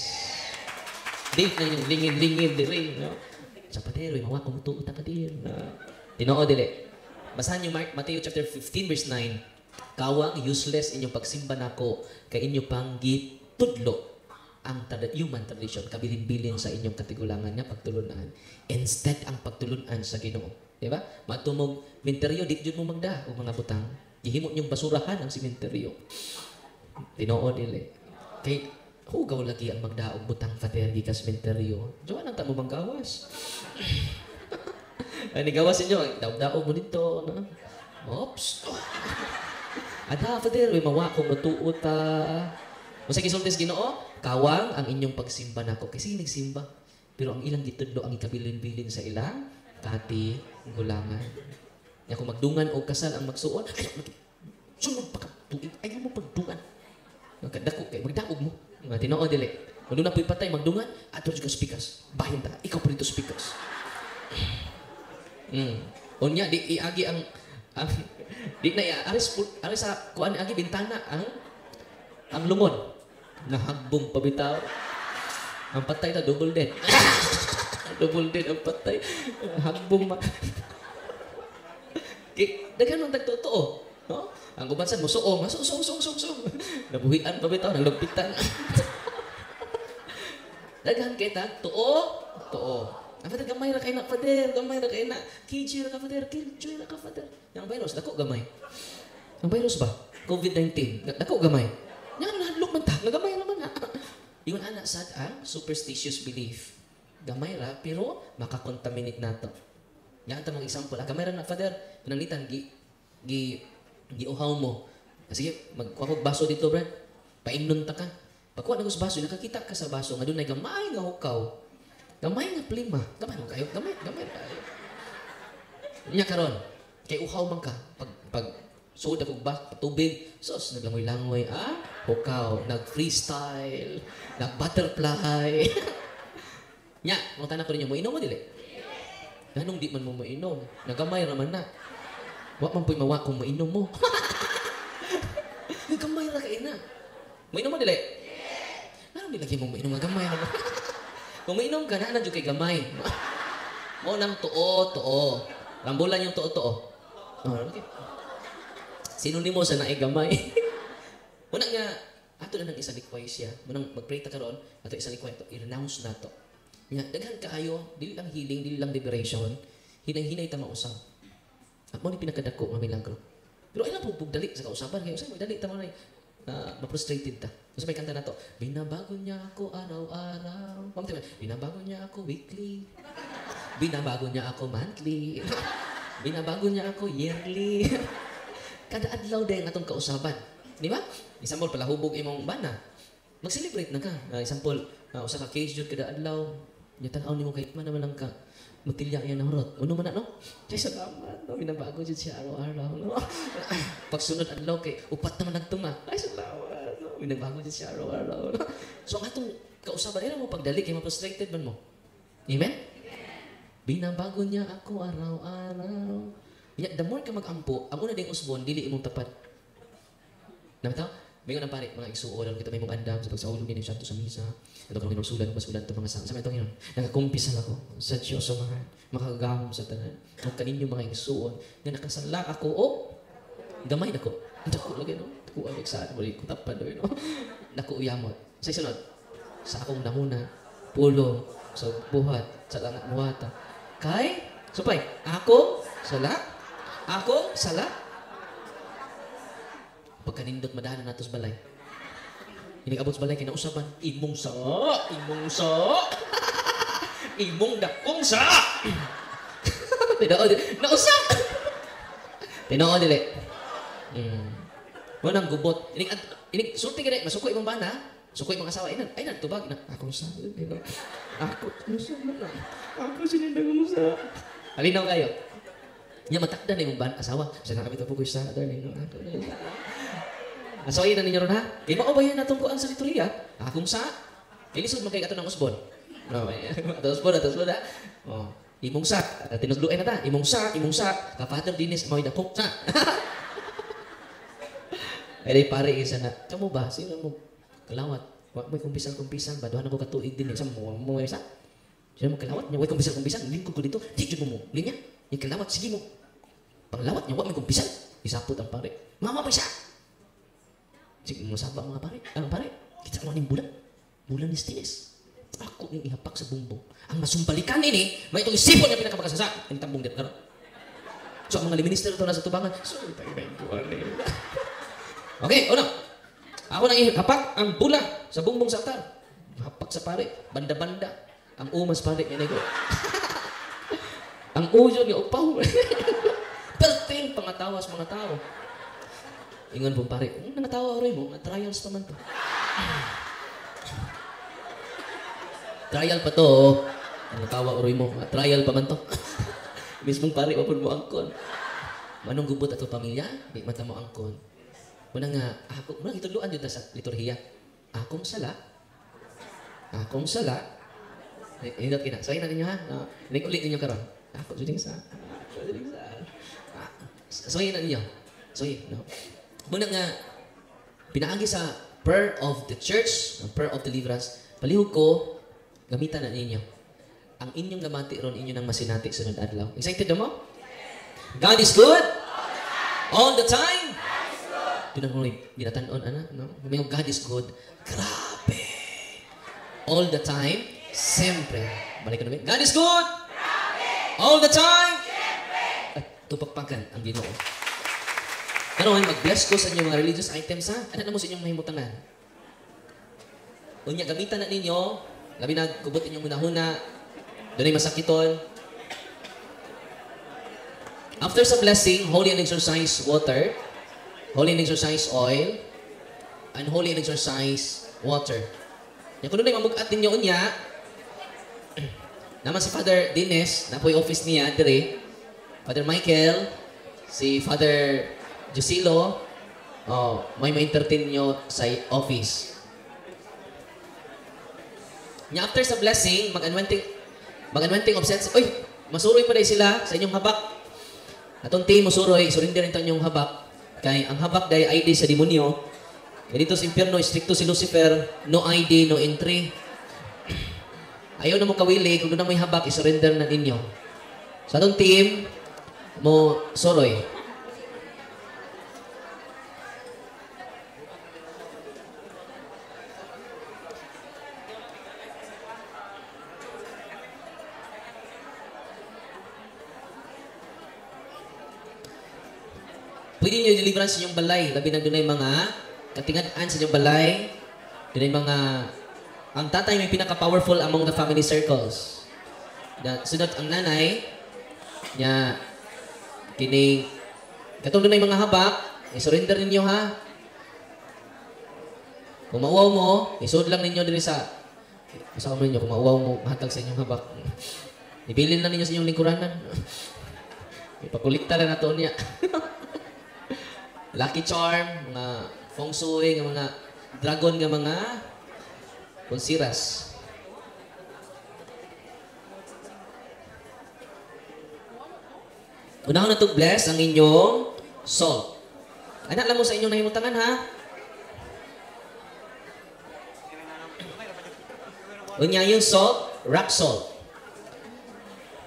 Date na yung lingin din, no? Sa padero, mawa kong tuo tapadir. Tinoo dili. Basahan yung Matthew chapter 15, verse 9. Kawang useless inyong pagsimba nako kay inyo pang gitudlo ang human tradition, kabilin-bilin sa inyong katigulangan nga pagtulunan. Instead, ang pagtulunan sa Ginoo. Di ba? Matumog minteryo, di jud mo magda o mga butang. Gihimo niyong basurahan ang simenteryo. Tinoo dili. Kay hugaw lagi ang magdaog butang Father gikas simenteryo. Diyan nang tamo manggawas. Ani gawas inyo, daog-daog mo dito, no? Oops. Ada Father, may mawa ko matuot ta. Masa gisultis Ginoo, kawang ang inyong pagsimba nako kasi nagsimba. Pero ang ilang gitudlo ang ikabilin-bilin sa ilang katigulangan. Nya kung magdungan o kasal ang magsuon, sunod pa ka tuig, ayaw mo pagdungan. Dako kay magdaog mo. Nga tinoo dili. Kung na po'y patay magdungan, ato ka speakers. Bahin ta, ikaw pa rito speakers. Unya di iagi ang di na aris sa kuan agi bintana ang lungon nahagbong pabitaw. Ang patay na double dead. Double dead ang patay. Hagbong daghan man tagtotoo, no? Ang gubansan mo suong, suong. Nabuhian pa bitaw, naglagpitan. Daghan kay tag tuo. Ang Father gamay ra kay na Father, gamay ra kay na. KJ ra ka Father, KJ ra ka Father. Yang virus dako gamay. Ang virus ba? COVID-19, dako gamay. Yang nahadlok man ta, nagamay ra man. Ingon ana sad ang superstitious belief. Gamay ra pero makakontaminate nato. Yan ta mga example. Gamay ra na Father, pinanglitan giuhaw mo. Sige, magkuha kog baso dito, Brad. Paimnon ta ka. Pagkuha na ko sa baso, nakakita ka sa baso nga doon ay gamay nga hukaw. Gamay nga plima. Gamay mo kayo. Gamay kayo. Nya karon, kay uhaw man ka. Pag suod akong tubig, sos, naglangoy-langoy, hukaw, nag-freestyle, nag-butterfly. Nya, mga tanak ko rin mo inom mo dili? Ganong di man mo mainom. Nagamay raman na. Wa man po'y mawa kung mainom mo. Nagamay ra kayo na. Mainom mo dili? Anong di lagi mo mainom? Nagamay raman. Kung mainom ka na, nandiyo kay gamay. Mo nang tuo. Rambulan yung tuo. Okay. Sinonimo sa naay gamay. Muna nga, ato na ng isa likway siya. Munang mag-pray ta karon, ato isa likway to, i-renounce na to. Nga, daghan kaayo, dili lang healing, dili lang liberation, hinay-hinay ta mausap. At mo ni pinakadako nga milagro. Pero ay lang pugdali sa kausapan kayo, say magdali ta mo na ma-frustrated ta. Kasi may kanta na to, binabago niya ako araw-araw. Binabago niya ako weekly. Binabago niya ako monthly. Binabago niya ako yearly. Kada adlaw din atong kausapan. Di ba? Example, palahubog imong bana. Mag-celebrate na ka. Example, usa ka case jud kada adlaw. Nya tan-aw nimo kay man naman lang ka. Matilya yan ang rot. Ano man na, no? Kay salamat, no? Binabago jud siya araw-araw, no? Pagsunod adlaw kay upat naman nagtunga. Ay salamat, no? Binabago jud siya araw-araw. No? So ang atong kausapan ira mo pagdali kay ma-frustrated man mo. Amen? Binabago niya ako araw-araw. The more ka mag-ampo, ang una ding usbon, dili imong tapat. Namataw? May nga pare, mga igsuon, kita may mong andam sa pagsaulong din sa sa misa. Ito kang ginursulan, pasulan ito mga sa ito ngayon. Nakakumpisan ako sa Diyos sa mga makagahom sa tanan. Kung kaninyo mga igsuon, na nakasala ako, gamay na ko. Dako lagi, no? Dako ang iksaan, wala ko tapad, no? Dako uyamot. Sa isunod, sa akong namuna, pulong, sa buhat, sa langat muwata. Kay, supay, ako, sala, pagkanindot madahanan natos balay. Inigabot sa balay, kinausapan, imong sa, imong dakong sa. Nausap! Tinoo dili. Munang gubot. Sulti ka rin, masuko imong bana, suko imong asawa, ay nagtubag, akong sa, ako sinindang mo sa. Halinaw kayo. Nya matakda na imong asawa. Sa nakapit po ko sa darling. So ayun na ninyo ron ha. Kaya maubayan na tungkuan sa liturya. Akong sa. Ilisod man kay ato ng usbon. Ato usbon ha. Imong sa. Tinugluin na ta. Imong sa. Kapater dinis mawid akong sa. Ay pare isa na. Kamu ba? Sino mo? Kalawat. Wag may kumpisan ba? Duhan ako katuig din. Sa mo isa. Sino mo kalawat niya? Wag kumpisan. Lingkod ko dito. Di mo mo. Linya. Yung kalawat. Sige mo. Panglawat niya. Wag may kumpisan. Isapot ang pare. Mama pa siya. Sige mo sabak mga pare. Anong pare? Kita mo ning bulan. Bulan ni Stines. Ako ning ihapak sa bumbong. Ang masumbalikan ini, may itong isipon nga pinakabakasasa. Ang tambong dito karon. So, ang mga minister ito nasa tubangan, sorry, tayo ko. Okay, una. Ako nang ihapak ang bula sa bumbong sa altar. Hapak sa pare, banda-banda. Ang umas pare, yan ko. Ang uyo niya, upaw. Perting pangatawas mga tao. Ingon po pare, nangatawa oray mo, trials pa man to. Trial pa to, nangatawa oray mo, trial pa man to. Mismong pare, wapon mo angkon. Manong gubot ato pamilya, di mata mo angkon. Muna nga, ako, muna ituluan dito sa liturhiya. Akong sala. Indot kina. So, na ninyo ha. Ulit ninyo karon. Ako, suling sa. So, na ninyo. So, no. Muna nga, pinaagi sa prayer of the church, prayer of deliverance, palihog ko, gamitan na ninyo. Ang inyong gamati ron, inyo nang masinati sunod adlaw. Excited mo? God is good? All the time? Tinan mo, binatanon, no? God is good. Grabe! All the time? Siyempre. Balik ko namin. God is good! Grabe! All the time? Siyempre! At tupagpagan ang Ginoo. Karon, mag-bless ko sa inyong mga religious items, ha? Ano na mo sa inyong mahimutangan? Unya, gamitan na ninyo. Labi na, kubot inyong hunahuna. Doon ay masakiton. After sa blessing, holy and exercise water, holy and exercise oil, and holy and exercise water. Yung kung doon ay mamugat ninyo unya, naman si Father Dines, na po yung office niya, dire, Father Michael, si Father Jusilo, may ma-entertain nyo sa office. Nya after sa blessing, mag-anointing of sense. Uy, masuroy pa dahil sila sa inyong habak. Atong team masuroy, surrender ito inyong habak. Kaya ang habak dahil ID sa demonyo. Kaya dito sa impyerno, stricto si Lucifer, no ID, no entry. Ayaw na mo kawili, kung doon na may habak, isurrender na ninyo. Sa atong team, mo suroy. Pwede nyo deliverance sa inyong balay. Labi na doon ay mga katingadaan sa inyong balay. Doon ay mga... Ang tatay may pinaka-powerful among the family circles. Sunod ang nanay, niya, kining... Katong doon ay mga habak, i-surrender ninyo ha. Kung mauwaw mo, isod lang ninyo din sa... Masama ninyo, kung mauwaw mo, mahatag sa inyong habak. Ibilin lang ninyo sa inyong lingkuranan. Ipakulikta lang na ito niya. Lucky charm, mga feng shui, mga dragon, mga konsiras. Unahon na ito bless ang inyong salt. Anak lang mo sa inyong nahimutangan ha. Unya yung salt, rock salt.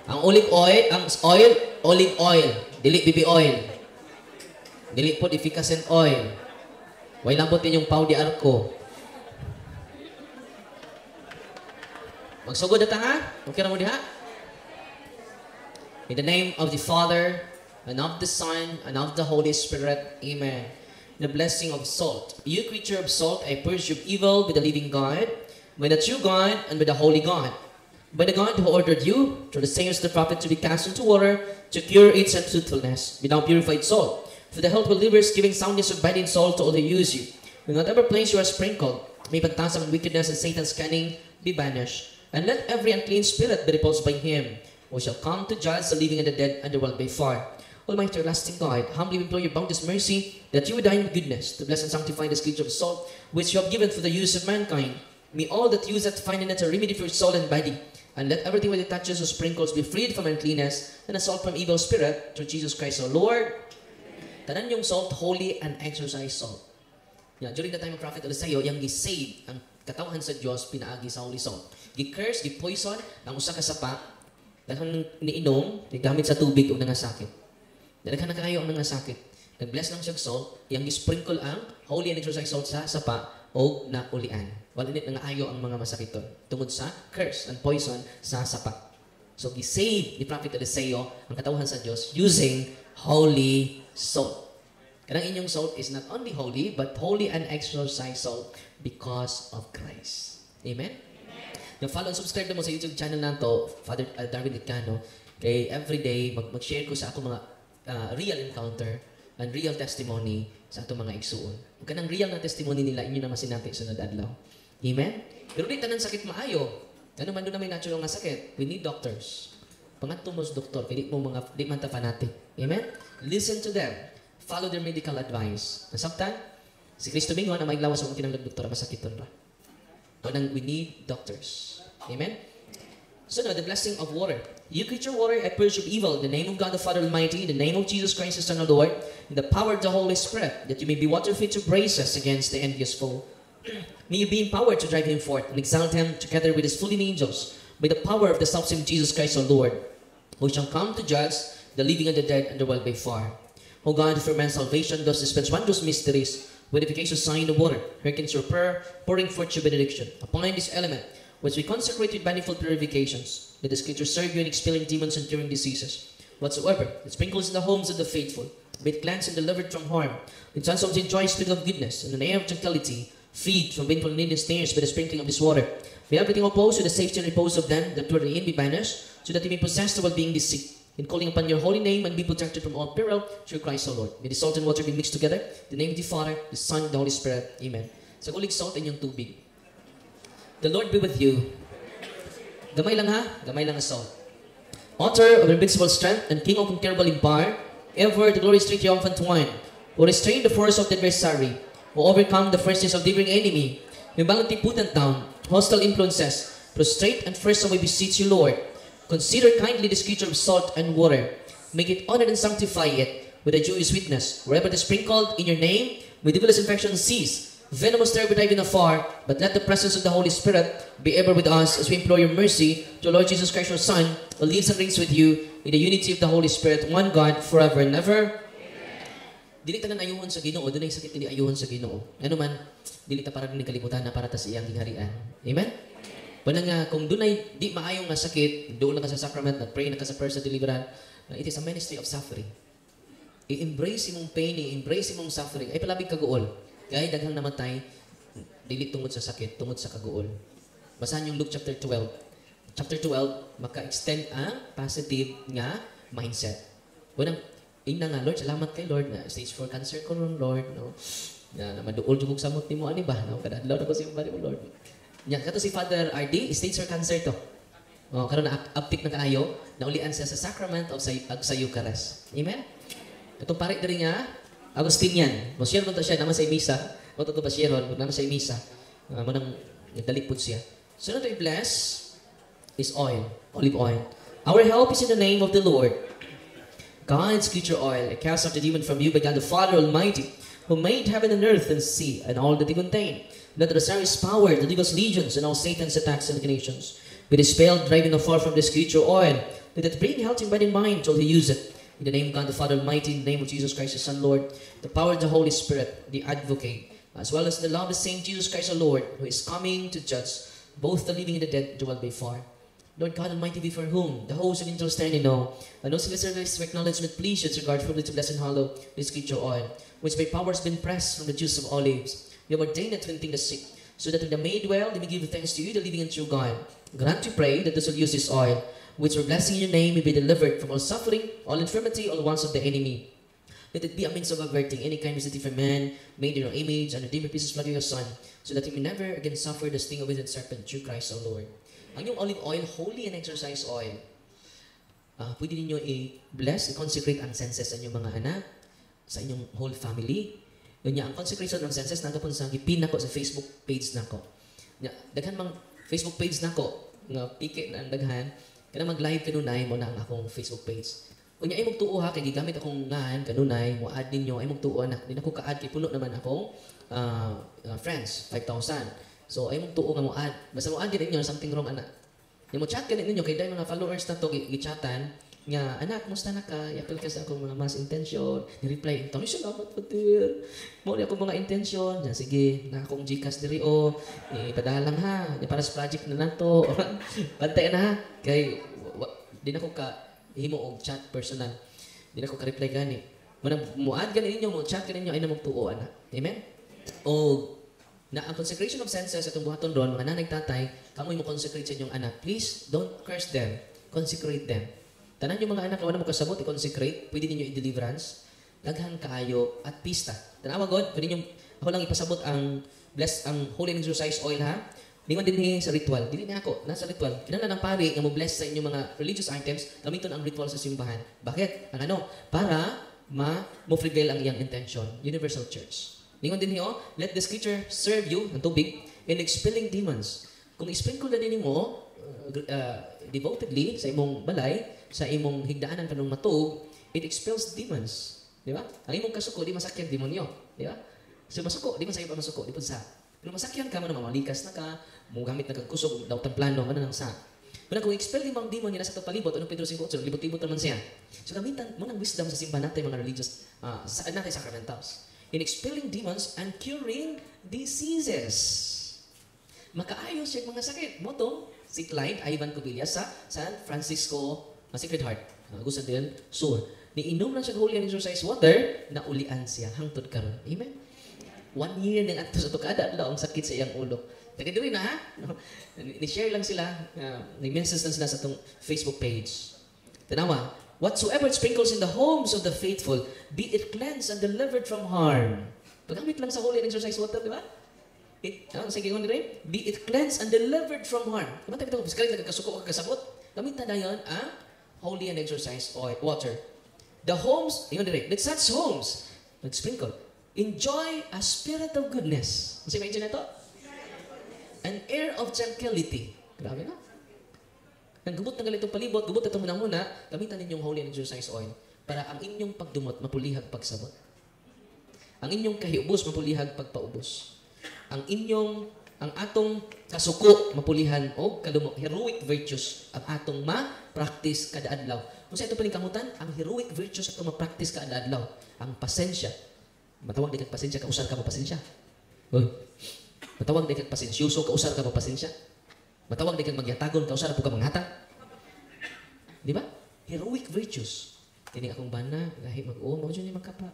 Ang olive oil, olive oil, dili BB oil. Dili po efficacent oil. Way lambot yung pau di arko. Magsugod ata ha? Okay na mo diha? In the name of the Father, and of the Son, and of the Holy Spirit. Amen. The blessing of salt. You creature of salt, I purge you of evil with the living God, by the true God, and by the holy God. By the God who ordered you, through the sayings of the prophet, to be cast into water, to cure its untruthfulness, with now purified salt. For the health of livers, giving soundness of body and soul to all who use you. In whatever place you are sprinkled, may pantasam and wickedness and Satan's cunning be banished. And let every unclean spirit be repulsed by him, who shall come to judge the living and the dead, and the world by far. Almighty everlasting God, humbly implore your boundless mercy, that you would dine with goodness, to bless and sanctify this creature of salt, which you have given for the use of mankind. May all that use it find in it a remedy for its soul and body. And let everything that it touches or sprinkles be freed from uncleanness, and a salt from evil spirit, through Jesus Christ our Lord. Tanan yung salt, holy and exercise salt. Yeah, during the time of Prophet Eliseo, yung gi-save ang katawan sa Diyos, pinaagi sa holy salt. Gi-curse, gi-poison, ang usa ka sapa, dahil niinom, gamit sa tubig o nangasakit. Dahil na kayo ang nangasakit. Nag-bless lang siya salt, yung gi-sprinkle ang holy and exercise salt sa sapa, o nakulian. Wala nit nga ayo ang mga masakiton tungod sa curse and poison sa sapat. So gisave ni Prophet Eliseo ang katawhan sa Dios using holy salt. Kanang inyong salt is not only holy but holy and exorcised salt because of Christ. Amen? Yung follow and subscribe na mo sa YouTube channel nato, Father Darwin Licano, kay everyday mag-share ko sa ako mga real encounter and real testimony sa atong mga igsuon. Kung kanang real na testimony nila, inyo na masinati sunod adlaw. Amen? Pero di tanan sakit maayo. Ano man doon na may natural nga sakit, we need doctors. Pangatong mo sa doktor, kaya di man ta fanatic. Amen? Listen to them. Follow their medical advice. And sometimes, si Kristo Mingo na may lawas ang tinanglag doktor, masakiton ra. We need doctors. Amen? So now, the blessing of water. You creature water, I purge of evil, in the name of God the Father Almighty, in the name of Jesus Christ, the Son of the Lord, in the power of the Holy Spirit, that you may be water fit to brace us against the envious foe. May you be empowered to drive him forth and exalt him together with his fallen angels by the power of the self-same Jesus Christ our Lord, who shall come to judge the living and the dead and the world by far. O God, for man's salvation, does dispense wondrous mysteries, with efficacious sign of water, hearkens your prayer, pouring forth your benediction upon this element, which we consecrate with manifold purifications. Let the Scripture serve you in expelling demons and curing diseases, whatsoever it sprinkles in the homes of the faithful, be it cleansed and delivered from harm, in sons of joy, spirit of goodness, and an air of tranquility, freed from painful and needless snares by the sprinkling of this water. May everything opposed to the safety and repose of them that were in be banished, so that you may possess the well-being this sick, in calling upon your holy name and be protected from all peril through Christ our Lord. May the salt and water be mixed together, in the name of the Father, the Son, and the Holy Spirit. Amen. Sa kulig salt inyong tubig. The Lord be with you. Gamay lang ha, gamay lang ang salt. Author of invincible strength and King of incomparable in power, ever the glorious triumphant one, who restrained the force of the adversary, who overcome the fierceness of the enemy, may bounty put down hostile influences, prostrate and first we beseech you, Lord. Consider kindly this creature of salt and water. Make it honor and sanctify it with a joyous witness. Wherever it is sprinkled in your name, may devilish infection cease. Venomous terror be driven afar, but let the presence of the Holy Spirit be ever with us as we implore your mercy to Lord Jesus Christ, your Son, who lives and reigns with you in the unity of the Holy Spirit, one God, forever and ever. Dili tanan ayuhon sa Ginoo, dunay sakit dili ayuhon sa Ginoo. Ano man, dili ta para ni kalibutan na para ta sa iyang gingharian. Amen. Wala nga, kung dunay di maayong nga sakit, doon na ka sa sacrament, nag-pray na ka sa prayer sa deliverance, it is a ministry of suffering. I-embrace imong pain, i-embrace imong suffering, ay palabig kaguol. Kaya daghang namatay, dili tungod sa sakit, tungod sa kaguol. Basahan yung Luke chapter 12. Chapter 12, maka-extend ang positive nga mindset. Walang, ina nga, Lord, salamat kay Lord na stage 4 cancer ko ron, Lord. No? Na maduol jugog samot ni mo, ani ba? No? Kadadlaw na ko sa iyong mo, Lord. Yan, kato si Father RD, stage 4 cancer to. O, karoon na uptick na kaayo, naulian siya sa sacrament of sa Eucharist. Amen? Itong parit na rin nga, Agustinian. Masyero ko siya, naman sa misa. O ito ba siya ron, naman sa misa. Manang nagdalipod siya. So, na ito i-bless is oil, olive oil. Our help is in the name of the Lord. God's creature oil, I cast out the demon from you by God the Father Almighty, who made heaven and earth and sea and all that they contain. Let the Rosary's power, the devil's legions, and all Satan's attacks and inclinations be dispelled, driving afar from this creature oil. Let it bring health in body and mind till he use it. In the name of God the Father Almighty, in the name of Jesus Christ, the Son, Lord, the power of the Holy Spirit, the Advocate, as well as the love of the same Jesus Christ, our Lord, who is coming to judge both the living and the dead, dwell by far. Lord God Almighty, before whom the host of angels stand in awe, and also the service of acknowledgement, please should regard privilege to bless and hallow this creature oil, which by power has been pressed from the juice of olives. We have ordained it to anoint the sick, so that when they made well, they may give thanks to you, the living and true God. Grant, we pray, that those who use this oil, which we're blessing in your name, may be delivered from all suffering, all infirmity, all wants of the enemy. Let it be a means of averting any kind of misery for man, made in your image, and redeemed by pieces of your Son, so that he may never again suffer the sting of the serpent, through Christ our Lord. Ang yung olive oil, holy and exercise oil, pwede ninyo i-bless, i-consecrate ang senses sa inyong mga anak, sa inyong whole family. Yun niya, ang consecration ng senses, nagapon sa gipin nako sa Facebook page nako. Daghan mang Facebook page nako, nga pike na ang daghan, kaya mag-live kanunay mo na ang akong Facebook page. Unya ay magtuo ha, kay gigamit akong ngahan, kanunay, mo add ninyo, ay magtuo na, din ako ka-add, kay puno naman akong friends, 5,000. So, ay mong tuo nga mo add. Basta mo add din ninyo, something wrong, anak. Yung mo chat ka ninyo, kay dahil mga followers na to, gichatan, Nga, anak, musta na ka? Yapil ka sa akong mga mas intention. Ni-reply, "Tami salamat po, dear. Mo ni akong mga intention." Yan, sige, na akong Gcash diri o. Ipadala lang ha. Di para sa project na nato. Bantay na ha. Kay, di na ko ka himo og chat personal. Di na ko ka-reply gani. Muad gani ninyo, mo chat gani ninyo, ay na magtuo, ana. Amen? O, na ang consecration of senses atong buhaton ron, mga nanay tatay, kamoy mo consecrate sa inyong anak. Please, don't curse them. Consecrate them. Tanan yung mga anak na wala mo kasabot, i-consecrate, pwede ninyo i-deliverance, daghan kaayo at pista. Tanawa God, pwede ninyo, ako lang ipasabot ang holy and exercise oil ha. Ningon din sa ritual. Dili na ako, nasa ritual. Kinala ng pari nga mo bless sa inyong mga religious items, gamiton ang ritual sa simbahan. Bakit? Ang ano? Para mo prevail ang iyang intention. Universal Church. Ningon din let the scripture serve you, ang tubig, in expelling demons. Kung i-sprinkle na din mo, devotedly sa imong balay, sa imong higdaanan kanong matug, it expels demons. Di ba? Ang imong kasuko, di masakyan demonyo. Di ba? So masuko, di man sa iba masuko, di po sa. Pero masakyan ka, mamalikas na ka, mo gamit na kagkusog, daw tang plano, ano nang sa. Pero kung expel limang demon nila sa itong palibot, anong Pedro 5:8, libot-libot naman siya. So gamitan mo ng wisdom sa simbahan natin, mga religious, natin sacramentals. In expelling demons and curing diseases. Makaayos siya mga sakit. Moto, si Clyde Ivan Cubillas sa San Francisco Sacred Heart. Gusto din, sure. Niinom lang siya holy and exercise water, na ulian siya hangtod karon. Amen? 1 year nang ato sa tukada, ang sakit sa iyang ulo. Tagaduin na ha? Ni-share lang sila, nag-message lang sila sa itong Facebook page. Tanawa, whatsoever sprinkles in the homes of the faithful, be it cleansed and delivered from harm. Paggamit lang sa holy and exercise water, di ba? Sige ko rin, be it cleansed and delivered from harm. Kumata kita ko, biskalit nagkasuko ka kasabot. Gamitan na yan holy and exercise water. The homes, yun rin, let such homes, nag-sprinkle, enjoy a spirit of goodness. Kasi may na ito? An air of tranquility. Grabe na. Nang gubot ng ganitong palibot, gubot ito muna, gamitan ninyong holy and exercise oil para ang inyong pagdumot, mapulihag pagsabot. Ang inyong kahiubos, mapulihag pagpaubos. Ang atong kasuko, mapulihan o kalumok, heroic virtues, ang atong ma-practice kada adlaw. Kung sa ito paningkamutan, ang heroic virtues atong ma-practice kada adlaw. Ang pasensya. Matawag di kag pasensya, kausar ka mo pasensya. Matawag di kag pasensyoso, kausar ka mo pasensya. Matawag di kag magyatagon, kausar po ka manghatag. Di ba? Heroic virtues. Kini akong bana, lahi mag-o, mao ni magkapa.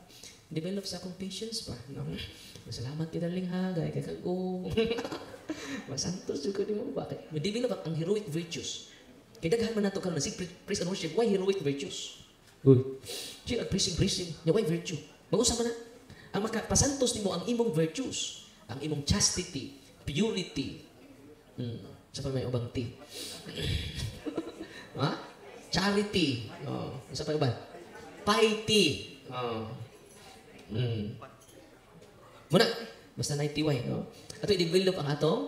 Develop sa akong patience pa. No? Masalamat ti darling ha, gaya kay kago. Masantos jud ko nimo bakit? Develop ang heroic virtues. Kay daghan man nato karon si praise and worship, why heroic virtues? Siya praising, why virtue? Mag-usa man na. Ang makapasantos nimo ang imong virtues, ang imong chastity, purity. Sa pa may ubang ti. Ha? Charity. Sa pa ba? Piety. Muna, basta naitiway, no? Ato i-develop ang atong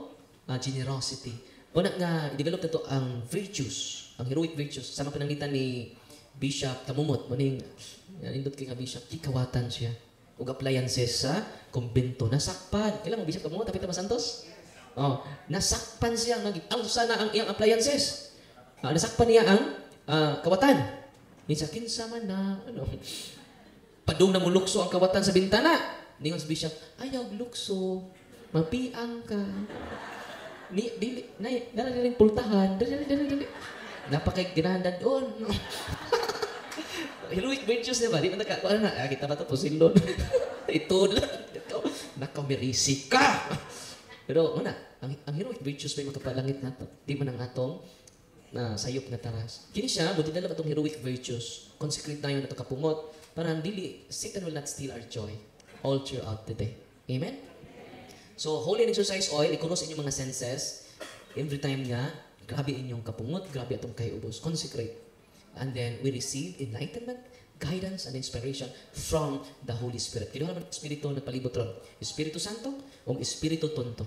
generosity. Muna nga, i-develop na to ang virtues, ang heroic virtues. Sama panangitan ni Bishop Tamumot, maning, indot kay nga Bishop, kikawatan siya. Ug appliances sa kumbento. Nasakpan. Kailan mo Bishop Tamumot, tapit na Santos? Nasakpan siya, nag-alsa na ang iyang appliances. Nasakpan niya ang kawatan. Minsan, kinsa man na, padung na mulukso ang kawatan sa bintana. Ningon si Bishop, ayaw lukso, mapiang ka. Narinig pultahan. Dali. Napakay ginahandan doon. Heroic virtues, diba? Di ba ano na? Kita ba ito? Pusilon. Ito lang. Nakamirisi ka! Pero, una, ang heroic virtues may makapalangit na ito. Di man ang atong sayop na taras. Kini siya, buti na lang itong heroic virtues. Consecrate tayo na ito kapungot. Parang Satan will not steal our joy all throughout the day. Amen? So, holy and exercise oil, ikunos inyong mga senses. Every time nga, grabe inyong kapungot, grabe atong kaiubos. Consecrate. And then, we receive enlightenment, guidance, and inspiration from the Holy Spirit. Kaya naman, Espiritu nagpalibot ron. Espiritu Santo o Espiritu Tonto?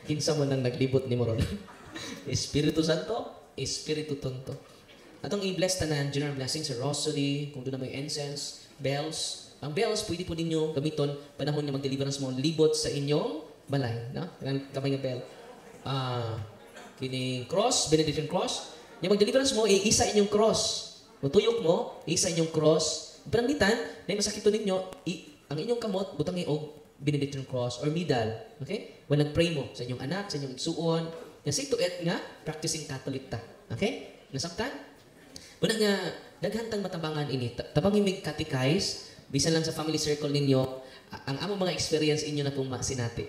Kinsa mo nang naglibot ni mo ron? Espiritu Santo, Espiritu Tonto. Atong i-bless tanan, general blessings sa rosary, kung doon na may incense, bells. Ang bells, pwede po ninyo gamiton panahon na mag-deliverance mo, libot sa inyong balay. No? Kamay nga bell. Kini cross, benediction cross, Yung mag-deliverance mo, iisa inyong cross. Matuyok mo, iisa inyong cross. Pananglitan, na masakit to ninyo, ang inyong kamot, butang iog, benediction cross or middle. Okay? When nag-pray mo sa inyong anak, sa inyong igsuon, yan say to it nga, practicing Catholic ta. Okay? Nasabtan? Muna nga, daghantang matabangan ini. Tabangin may catechize, bisan lang sa family circle ninyo, ang among mga experience inyo na pong masinati.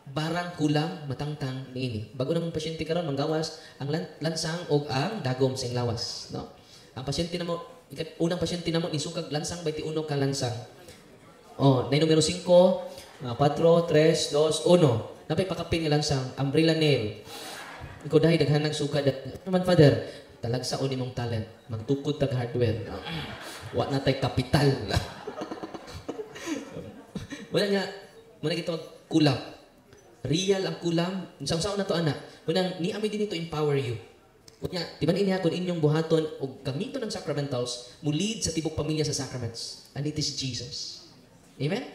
Barang kulang matangtang niini. Bago na mong pasyente karon manggawas ang lansang o ang dagom sa lawas, no? Ang pasyente namo, unang pasyente namo nisukag lansang 21 ka lansang. Oh, na numero 5, 4, 3, 2, 1. Napay pakapin nga lansang umbrella nail. Ikaw dahil daghanang suka naman father, talagsaon imong talent, magtukod tag hardware. Wa na tay kapital. Wala nga, muna gitawag kulang. Real ang kulang. Unsa-unsa na to ana. Unang ni ami din ito empower you. Kunya, tiban ini hakon inyong buhaton og gamiton ng sacramentals, mo lead sa tibok pamilya sa sacraments. And it is Jesus. Amen?